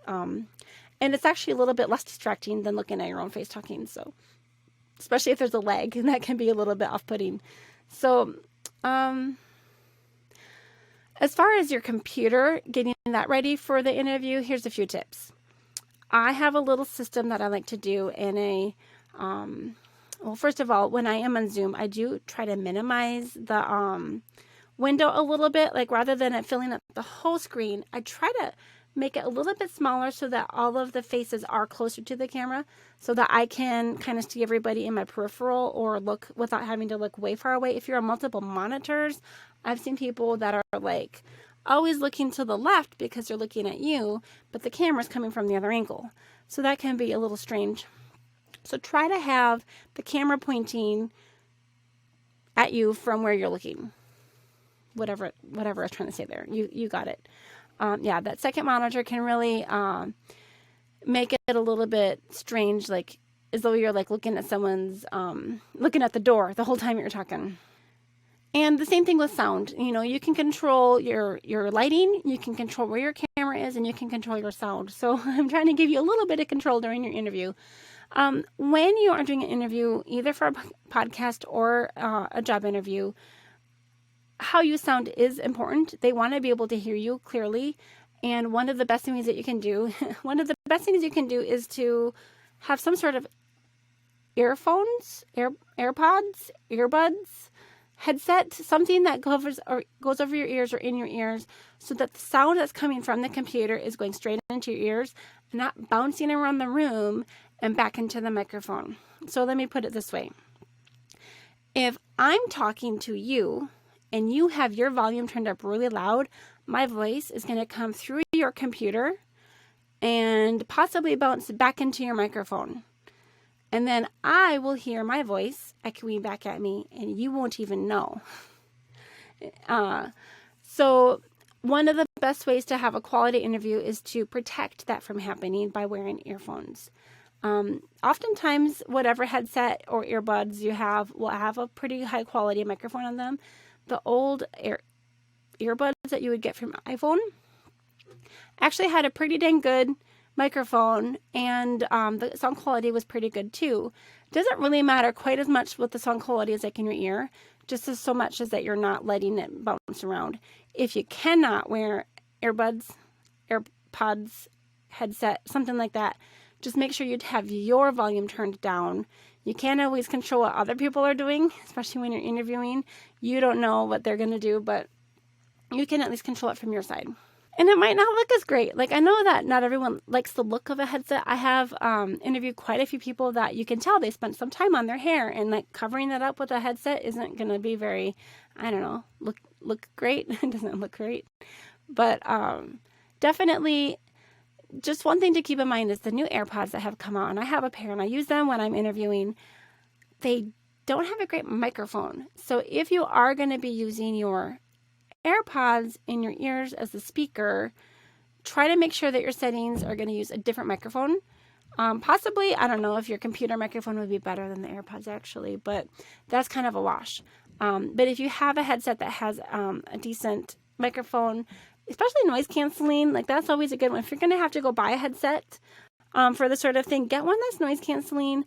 And it's actually a little bit less distracting than looking at your own face talking. So, especially if there's a lag, and that can be a little bit off-putting. So, as far as your computer, getting that ready for the interview, here's a few tips. I have a little system that I like to do in well, first of all, when I am on Zoom, I do try to minimize the window a little bit. Like rather than it filling up the whole screen, I try to make it a little bit smaller so that all of the faces are closer to the camera so that I can kind of see everybody in my peripheral or look without having to look way far away. If you're on multiple monitors, I've seen people that are like always looking to the left because they're looking at you, but the camera's coming from the other angle. So that can be a little strange. So try to have the camera pointing at you from where you're looking. Whatever I was trying to say there. You got it. Yeah, that second monitor can really make it a little bit strange, like as though you're like looking at someone's, looking at the door the whole time you're talking. And the same thing with sound. You can control your lighting, you can control where your camera is, and you can control your sound. So I'm trying to give you a little bit of control during your interview. When you are doing an interview, either for a podcast or a job interview, how you sound is important. They want to be able to hear you clearly. And one of the best things that you can do, is to have some sort of earphones, AirPods, earbuds, headset, something that goes over your ears or in your ears so that the sound that's coming from the computer is going straight into your ears and not bouncing around the room and back into the microphone. So let me put it this way. If I'm talking to you and you have your volume turned up really loud, my voice is going to come through your computer and possibly bounce back into your microphone. And then I will hear my voice echoing back at me, and you won't even know. So one of the best ways to have a quality interview is to protect that from happening by wearing earphones. Oftentimes, whatever headset or earbuds you have will have a pretty high quality microphone on them. The old earbuds that you would get from iPhone actually had a pretty dang good microphone, and the sound quality was pretty good too. It doesn't really matter quite as much what the sound quality is like in your ear, just as so much as that you're not letting it bounce around. If you cannot wear earbuds, AirPods, headset, something like that, just make sure you have your volume turned down. You can't always control what other people are doing, especially when you're interviewing. You don't know what they're going to do, but you can at least control it from your side. And it might not look as great. Like I know that not everyone likes the look of a headset. I have interviewed quite a few people that you can tell they spent some time on their hair, and like covering that up with a headset isn't going to be very, I don't know, look great. It doesn't look great. But definitely just one thing to keep in mind is the new AirPods that have come out, and I have a pair and I use them when I'm interviewing. They don't have a great microphone. So if you are going to be using your AirPods in your ears as the speaker, try to make sure that your settings are going to use a different microphone. Possibly, I don't know if your computer microphone would be better than the AirPods actually, but that's kind of a wash. But if you have a headset that has a decent microphone especially noise canceling. Like that's always a good one. If you're going to have to go buy a headset for this sort of thing, get one that's noise canceling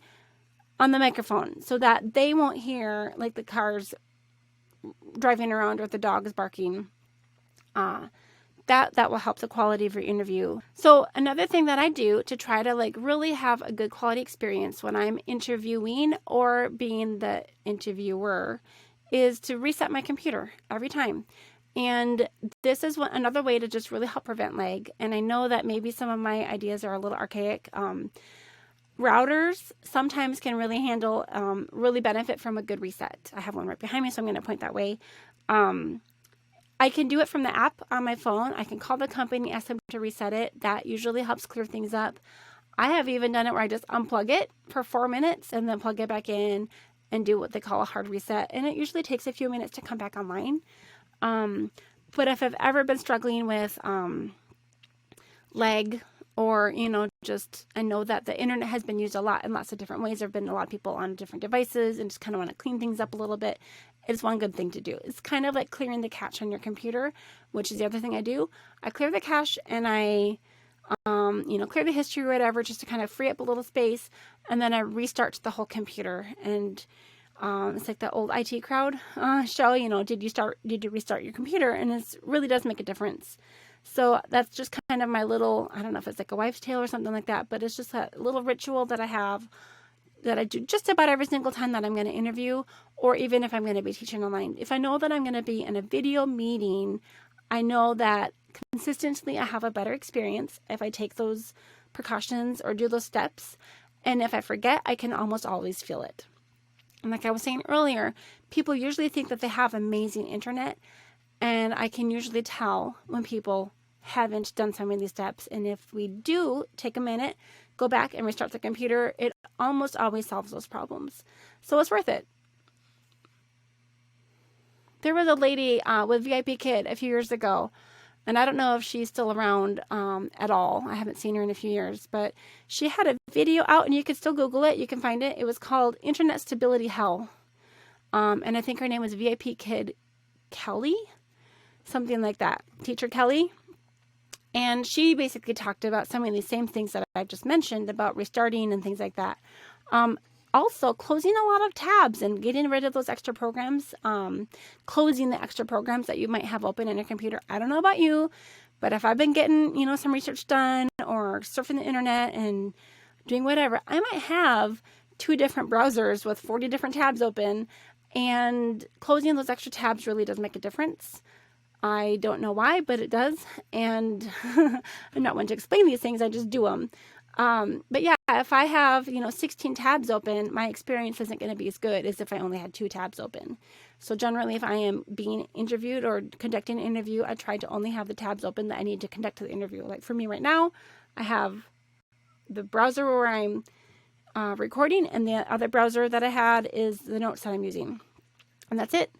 on the microphone so that they won't hear like the cars driving around or the dog is barking. That will help the quality of your interview. So another thing that I do to try to like really have a good quality experience when I'm interviewing or being the interviewer is to reset my computer every time. And this is another way to just really help prevent lag. And I know that maybe some of my ideas are a little archaic. Routers sometimes can really handle, really benefit from a good reset. I have one right behind me, so I'm going to point that way. I can do it from the app on my phone. I can call the company, ask them to reset it. That usually helps clear things up. I have even done it where I just unplug it for 4 minutes and then plug it back in and do what they call a hard reset. And it usually takes a few minutes to come back online. But if I've ever been struggling with lag or, just I know that the internet has been used a lot in lots of different ways. There have been a lot of people on different devices and just kind of want to clean things up a little bit. It's one good thing to do. It's kind of like clearing the cache on your computer, which is the other thing I do. I clear the cache and I, clear the history or whatever just to kind of free up a little space. And then I restart the whole computer. And it's like that old IT crowd show, did you restart your computer? And it really does make a difference. So that's just kind of my little, I don't know if it's like a wife's tale or something like that, but it's just a little ritual that I have that I do just about every single time that I'm going to interview, or even if I'm going to be teaching online. If I know that I'm going to be in a video meeting, I know that consistently I have a better experience if I take those precautions or do those steps. And if I forget, I can almost always feel it. And like I was saying earlier, people usually think that they have amazing internet, and I can usually tell when people haven't done some of these steps. And if we do take a minute, go back and restart the computer, it almost always solves those problems. So it's worth it. There was a lady with VIP Kid a few years ago, and I don't know if she's still around at all. I haven't seen her in a few years, but she had a video out, and you can still Google it. You can find it. It was called Internet Stability Hell. And I think her name was VIP Kid Kelly, something like that, Teacher Kelly. And she basically talked about some of these same things that I just mentioned about restarting and things like that. Also, closing a lot of tabs and getting rid of those extra programs, closing the extra programs that you might have open in your computer. I don't know about you, but if I've been getting, some research done or surfing the internet and doing whatever, I might have 2 different browsers with 40 different tabs open, and closing those extra tabs really does make a difference. I don't know why, but it does. And I'm not one to explain these things. I just do them. But yeah, if I have, 16 tabs open, my experience isn't going to be as good as if I only had 2 tabs open. So generally, if I am being interviewed or conducting an interview, I try to only have the tabs open that I need to conduct the interview. Like for me right now, I have the browser where I'm recording, and the other browser that I had is the notes that I'm using. And that's it.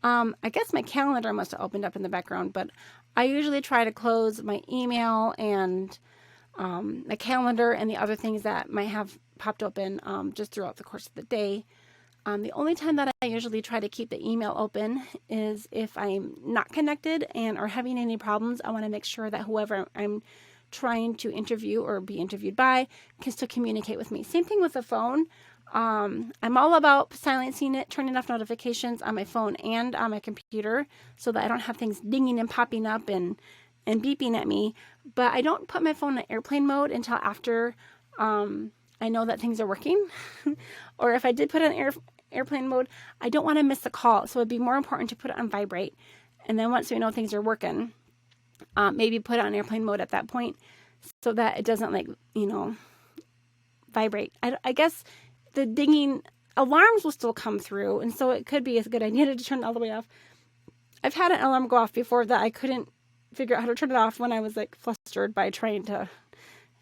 I guess my calendar must have opened up in the background, but I usually try to close my email and my calendar and the other things that might have popped open just throughout the course of the day. The only time that I usually try to keep the email open is if I'm not connected and are having any problems. I want to make sure that whoever I'm trying to interview or be interviewed by can still communicate with me. Same thing with the phone. I'm all about silencing it, turning off notifications on my phone and on my computer so that I don't have things dinging and popping up and beeping at me. But I don't put my phone in airplane mode until after I know that things are working. Or if I did put it in airplane mode, I don't want to miss the call. So it'd be more important to put it on vibrate. And then once we know things are working, maybe put it on airplane mode at that point so that it doesn't vibrate. I guess the dinging alarms will still come through, and so it could be a good idea to turn it all the way off. I've had an alarm go off before that I couldn't figure out how to turn it off when I was flustered by trying to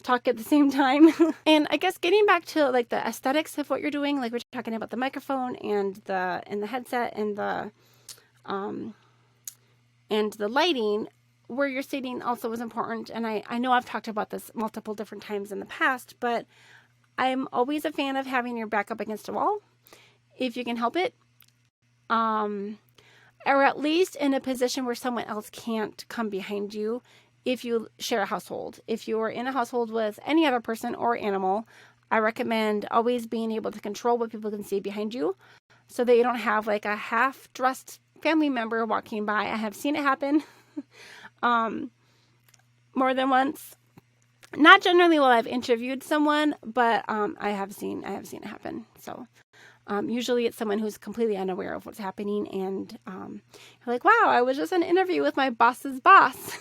talk at the same time. And I guess getting back to the aesthetics of what you're doing, like we're talking about the microphone and the headset and the lighting, where you're sitting also is important. And I know I've talked about this multiple different times in the past, but I'm always a fan of having your back up against a wall if you can help it. or at least in a position where someone else can't come behind you if you share a household. If you are in a household with any other person or animal, I recommend always being able to control what people can see behind you so that you don't have like a half-dressed family member walking by. I have seen it happen more than once. Not generally while I've interviewed someone, but I have seen it happen. So usually it's someone who's completely unaware of what's happening, and you're like, wow, I was just in an interview with my boss's boss.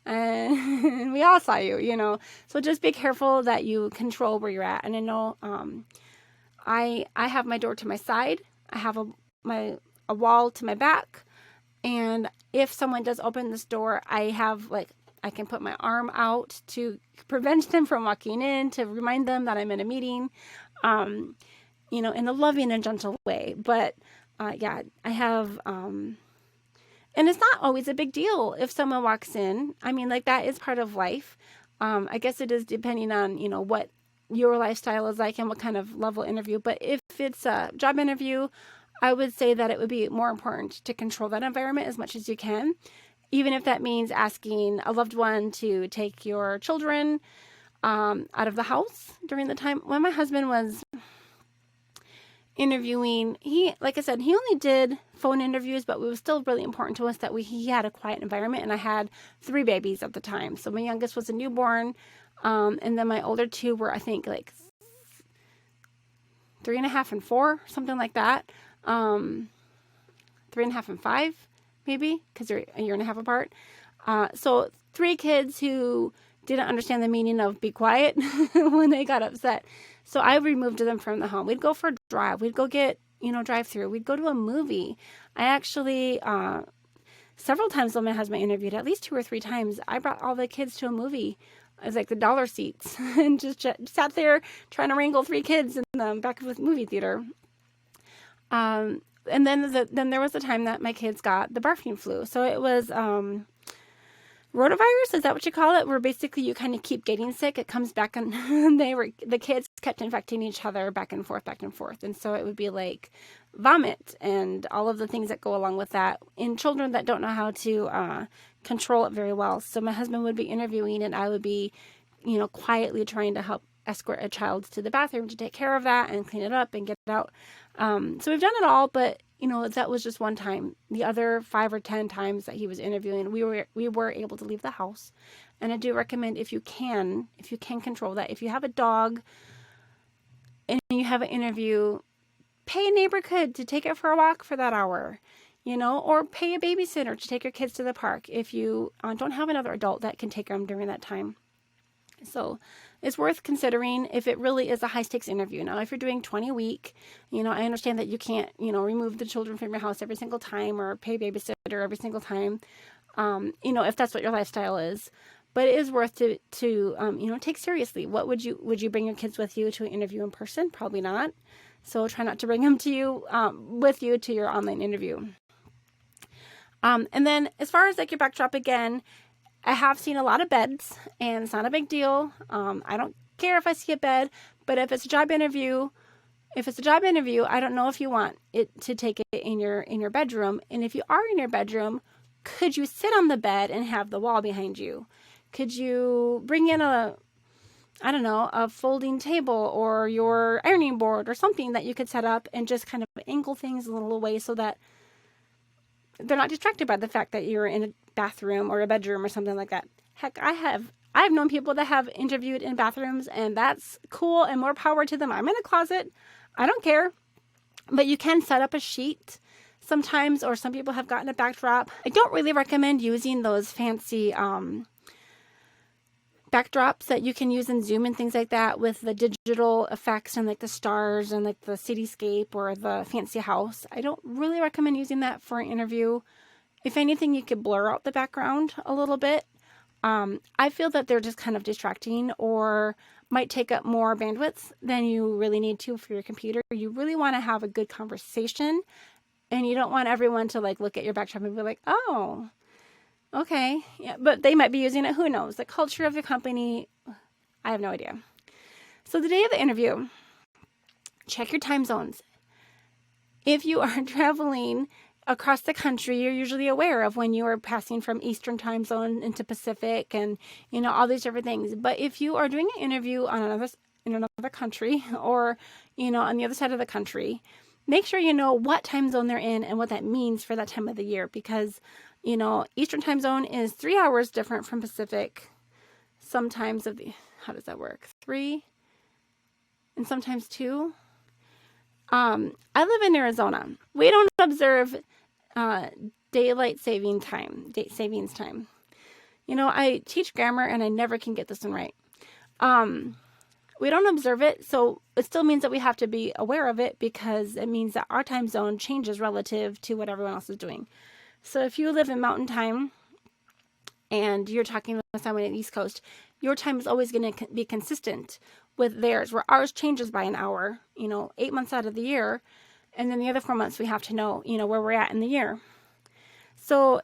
And we all saw you, you know. So just be careful that you control where you're at. And I know I have my door to my side. I have a wall to my back. And if someone does open this door, I can put my arm out to prevent them from walking in, to remind them that I'm in a meeting, you know, in a loving and gentle way. But yeah, I have, and it's not always a big deal if someone walks in. I mean, like, that is part of life. I guess it is depending on, you know, what your lifestyle is like and what kind of level interview. But if it's a job interview, I would say that it would be more important to control that environment as much as you can, even if that means asking a loved one to take your children out of the house during the time. When my husband was interviewing, like I said, he only did phone interviews, but it was still really important to us that he had a quiet environment. And I had 3 babies at the time. So my youngest was a newborn. And then my older 2 were, I think, like 3.5 and 4, something like that. 3.5 and 5, maybe, because they're a year and a half apart. So 3 kids who didn't understand the meaning of be quiet when they got upset. So I removed them from the home. We'd go for a drive. We'd go get, you know, drive through. We'd go to a movie. I actually, several times when my husband interviewed, at least 2 or 3 times, I brought all the kids to a movie. It was like the dollar seats and just sat there trying to wrangle 3 kids in the back of the movie theater. And then there was a time that my kids got the barfing flu. So it was rotavirus, is that what you call it? Where basically you kind of keep getting sick. It comes back, and the kids kept infecting each other back and forth. And so it would be like vomit and all of the things that go along with that in children that don't know how to control it very well. So my husband would be interviewing, and I would be, you know, quietly trying to help escort a child to the bathroom to take care of that and clean it up and get it out. So we've done it all, but you know, that was just one time. The other 5 or 10 times that he was interviewing, we were able to leave the house. And I do recommend, if you can control that, if you have a dog and you have an interview, pay a neighborhood to take it for a walk for that hour, you know, or pay a babysitter to take your kids to the park if you don't have another adult that can take them during that time. So it's worth considering if it really is a high stakes interview. Now, if you're doing 20 a week, you know, I understand that you can't, you know, remove the children from your house every single time or pay babysitter every single time, you know, if that's what your lifestyle is. But it is worth to you know, take seriously. What would you bring your kids with you to an interview in person? Probably not. So try not to bring them to you, with you to your online interview. And then as far as like your backdrop, again, I have seen a lot of beds, and it's not a big deal. I don't care if I see a bed, but if it's a job interview, I don't know if you want it to take it in your bedroom. And if you are in your bedroom, could you sit on the bed and have the wall behind you? Could you bring in a folding table or your ironing board or something that you could set up and just kind of angle things a little away so that they're not distracted by the fact that you're in a bathroom or a bedroom or something like that. Heck, I've known people that have interviewed in bathrooms, and that's cool and more power to them. I'm in a closet. I don't care. But you can set up a sheet sometimes, or some people have gotten a backdrop. I don't really recommend using those fancy backdrops that you can use in Zoom and things like that with the digital effects and like the stars and like the cityscape or the fancy house. I don't really recommend using that for an interview. If anything, you could blur out the background a little bit. I feel that they're just kind of distracting or might take up more bandwidth than you really need to for your computer. You really want to have a good conversation, and you don't want everyone to like look at your backdrop and be like, oh, okay. Yeah, but they might be using it. Who knows? The culture of the company, I have no idea. So the day of the interview, check your time zones. If you are traveling across the country, you're usually aware of when you are passing from Eastern time zone into Pacific and, all these different things. But if you are doing an interview in another country or, on the other side of the country, make sure you know what time zone they're in and what that means for that time of the year, because, Eastern time zone is 3 hours different from Pacific. Sometimes how does that work? 3 and sometimes 2. I live in Arizona. We don't observe daylight savings time. I teach grammar and I never can get this one right. We don't observe it, so it still means that we have to be aware of it, because it means that our time zone changes relative to what everyone else is doing. So if you live in mountain time and you're talking with someone on the East Coast, your time is always going to be consistent with theirs, where ours changes by an hour, 8 months out of the year. And then the other 4 months we have to know, where we're at in the year. So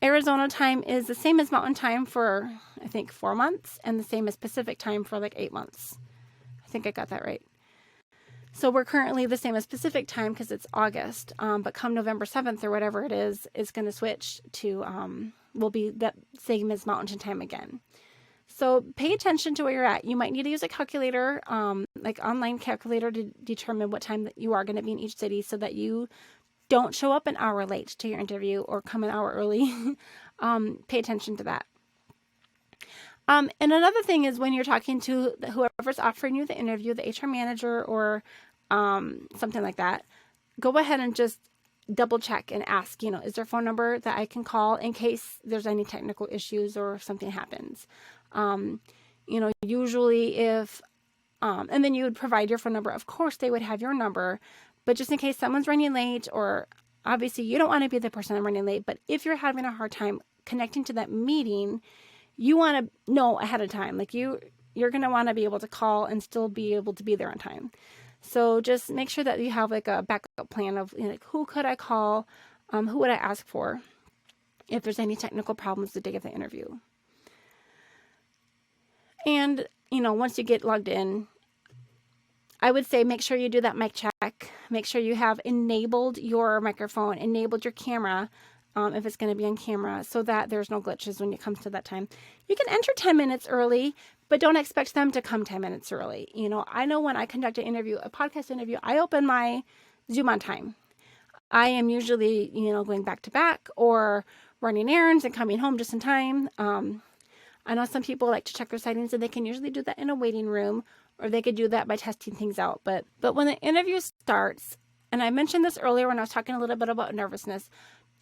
Arizona time is the same as mountain time for, I think, 4 months, and the same as Pacific time for like 8 months. I think I got that right. So we're currently the same as Pacific time because it's August, but come November 7th or whatever it is, it's going to switch to, will be the same as mountain time again. So pay attention to where you're at. You might need to use a calculator, like online calculator, to determine what time that you are going to be in each city, so that you don't show up an hour late to your interview or come an hour early. Pay attention to that. And another thing is, when you're talking to whoever's offering you the interview, the HR manager or something like that, go ahead and just double check and ask, is there a phone number that I can call in case there's any technical issues or if something happens. Usually if, and then you would provide your phone number. Of course, they would have your number, but just in case someone's running late, or obviously you don't want to be the person running late, but if you're having a hard time connecting to that meeting, you want to know ahead of time. Like you're going to want to be able to call and still be able to be there on time. So just make sure that you have like a backup plan of, who could I call? Who would I ask for if there's any technical problems the day of the interview? And, once you get logged in, I would say make sure you do that mic check. Make sure you have enabled your microphone, enabled your camera, if it's going to be on camera, so that there's no glitches when it comes to that time. You can enter 10 minutes early, but don't expect them to come 10 minutes early. I know when I conduct an interview, a podcast interview, I open my Zoom on time. I am usually, going back to back or running errands and coming home just in time. I know some people like to check their settings, and they can usually do that in a waiting room, or they could do that by testing things out. But when the interview starts, and I mentioned this earlier when I was talking a little bit about nervousness,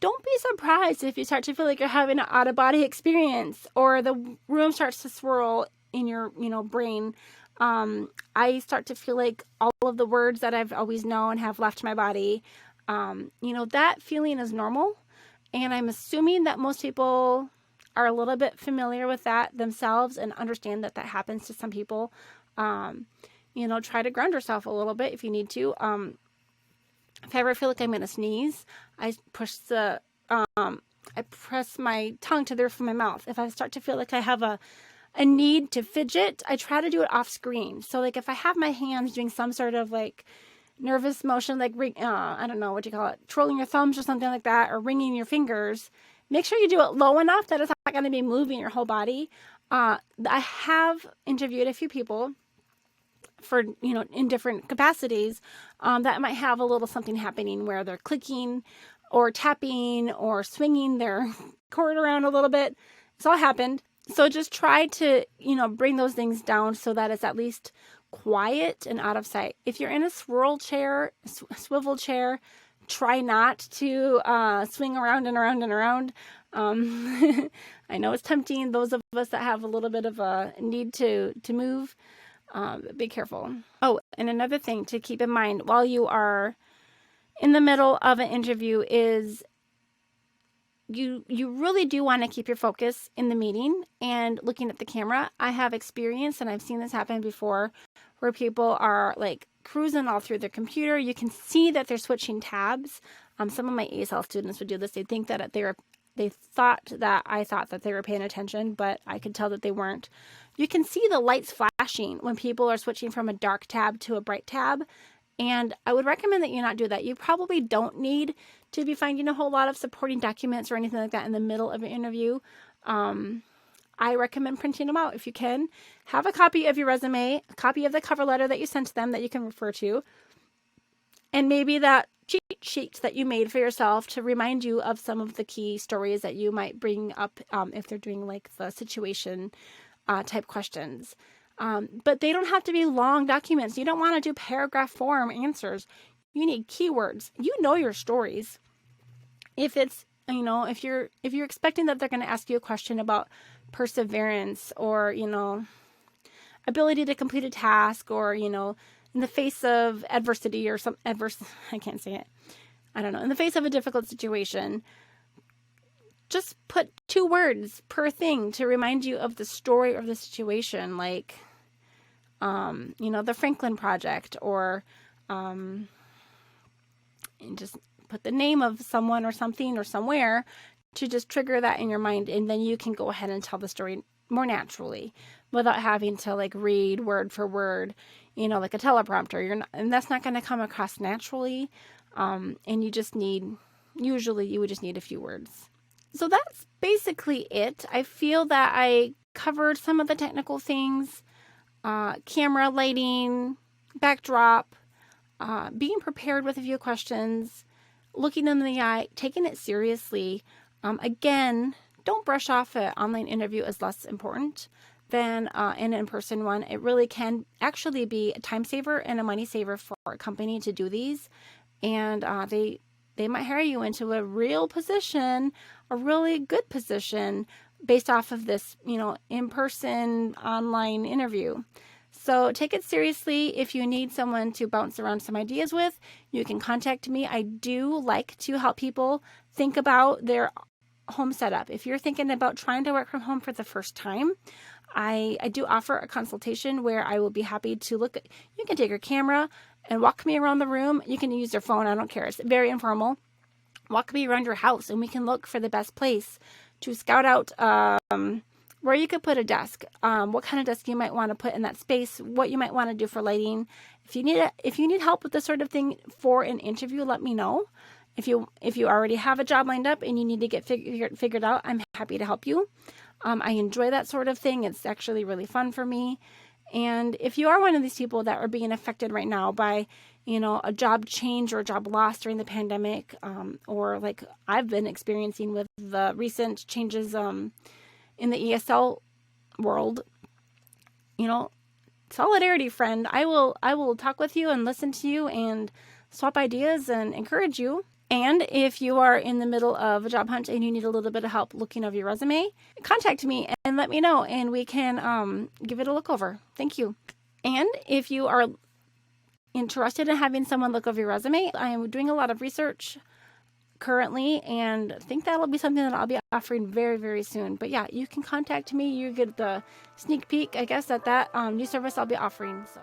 don't be surprised if you start to feel like you're having an out-of-body experience, or the room starts to swirl in your, brain. I start to feel like all of the words that I've always known have left my body. That feeling is normal, and I'm assuming that most people are a little bit familiar with that themselves and understand that happens to some people. Try to ground yourself a little bit if you need to. If I ever feel like I'm going to sneeze, I press my tongue to the roof of my mouth. If I start to feel like I have a need to fidget, I try to do it off screen. So like if I have my hands doing some sort of like nervous motion, like, I don't know what you call it, twirling your thumbs or something like that, or wringing your fingers, make sure you do it low enough that it's not going to be moving your whole body. I have interviewed a few people for, in different capacities, that might have a little something happening where they're clicking or tapping or swinging their cord around a little bit. It's all happened. So just try to, bring those things down so that it's at least quiet and out of sight. If you're in a swivel chair, try not to swing around and around and around. I know it's tempting. Those of us that have a little bit of a need to move, be careful. Oh, and another thing to keep in mind while you are in the middle of an interview is you really do want to keep your focus in the meeting and looking at the camera. I have experience, and I've seen this happen before, where people are like cruising all through their computer. You can see that they're switching tabs. Some of my ASL students would do this. They think that they thought that I thought that they were paying attention, but I could tell that they weren't. You can see the lights flashing when people are switching from a dark tab to a bright tab. And I would recommend that you not do that. You probably don't need to be finding a whole lot of supporting documents or anything like that in the middle of an interview. I recommend printing them out if you can. Have a copy of your resume, a copy of the cover letter that you sent to them that you can refer to, and maybe that cheat sheet that you made for yourself to remind you of some of the key stories that you might bring up if they're doing like the situation type questions. But they don't have to be long documents. You don't want to do paragraph form answers. You need keywords. You know your stories. If it's, if you're expecting that they're going to ask you a question about perseverance or, ability to complete a task or, in the face of adversity or I can't say it. I don't know. In the face of a difficult situation, just put 2 words per thing to remind you of the story or the situation, like, the Franklin Project, or and just put the name of someone or something or somewhere to just trigger that in your mind, and then you can go ahead and tell the story more naturally without having to like read word for word, like a teleprompter. And that's not going to come across naturally. And you would just need a few words. So that's basically it. I feel that I covered some of the technical things, camera, lighting, backdrop, being prepared with a few questions, looking them in the eye, taking it seriously. Again, don't brush off an online interview as less important than an in-person one. It really can actually be a time saver and a money saver for a company to do these. And they might hire you into a real position, a really good position based off of this, in-person online interview. So take it seriously. If you need someone to bounce around some ideas with, you can contact me. I do like to help people think about their home setup. If you're thinking about trying to work from home for the first time, I do offer a consultation where I will be happy to look at, you can take your camera and walk me around the room. You can use your phone. I don't care. It's very informal. Walk me around your house and we can look for the best place to scout out where you could put a desk, what kind of desk you might want to put in that space, what you might want to do for lighting. If you need help with this sort of thing for an interview, let me know. If you already have a job lined up and you need to get figured out, I'm happy to help you. I enjoy that sort of thing. It's actually really fun for me. And if you are one of these people that are being affected right now by, a job change or a job loss during the pandemic, or like I've been experiencing with the recent changes in the ESL world, solidarity, friend. I will talk with you and listen to you and swap ideas and encourage you. And if you are in the middle of a job hunt and you need a little bit of help looking over your resume, contact me and let me know, and we can give it a look over. Thank you. And if you are interested in having someone look over your resume, I am doing a lot of research currently and think that'll be something that I'll be offering very, very soon. But yeah, you can contact me. You get the sneak peek, I guess, at that new service I'll be offering. So.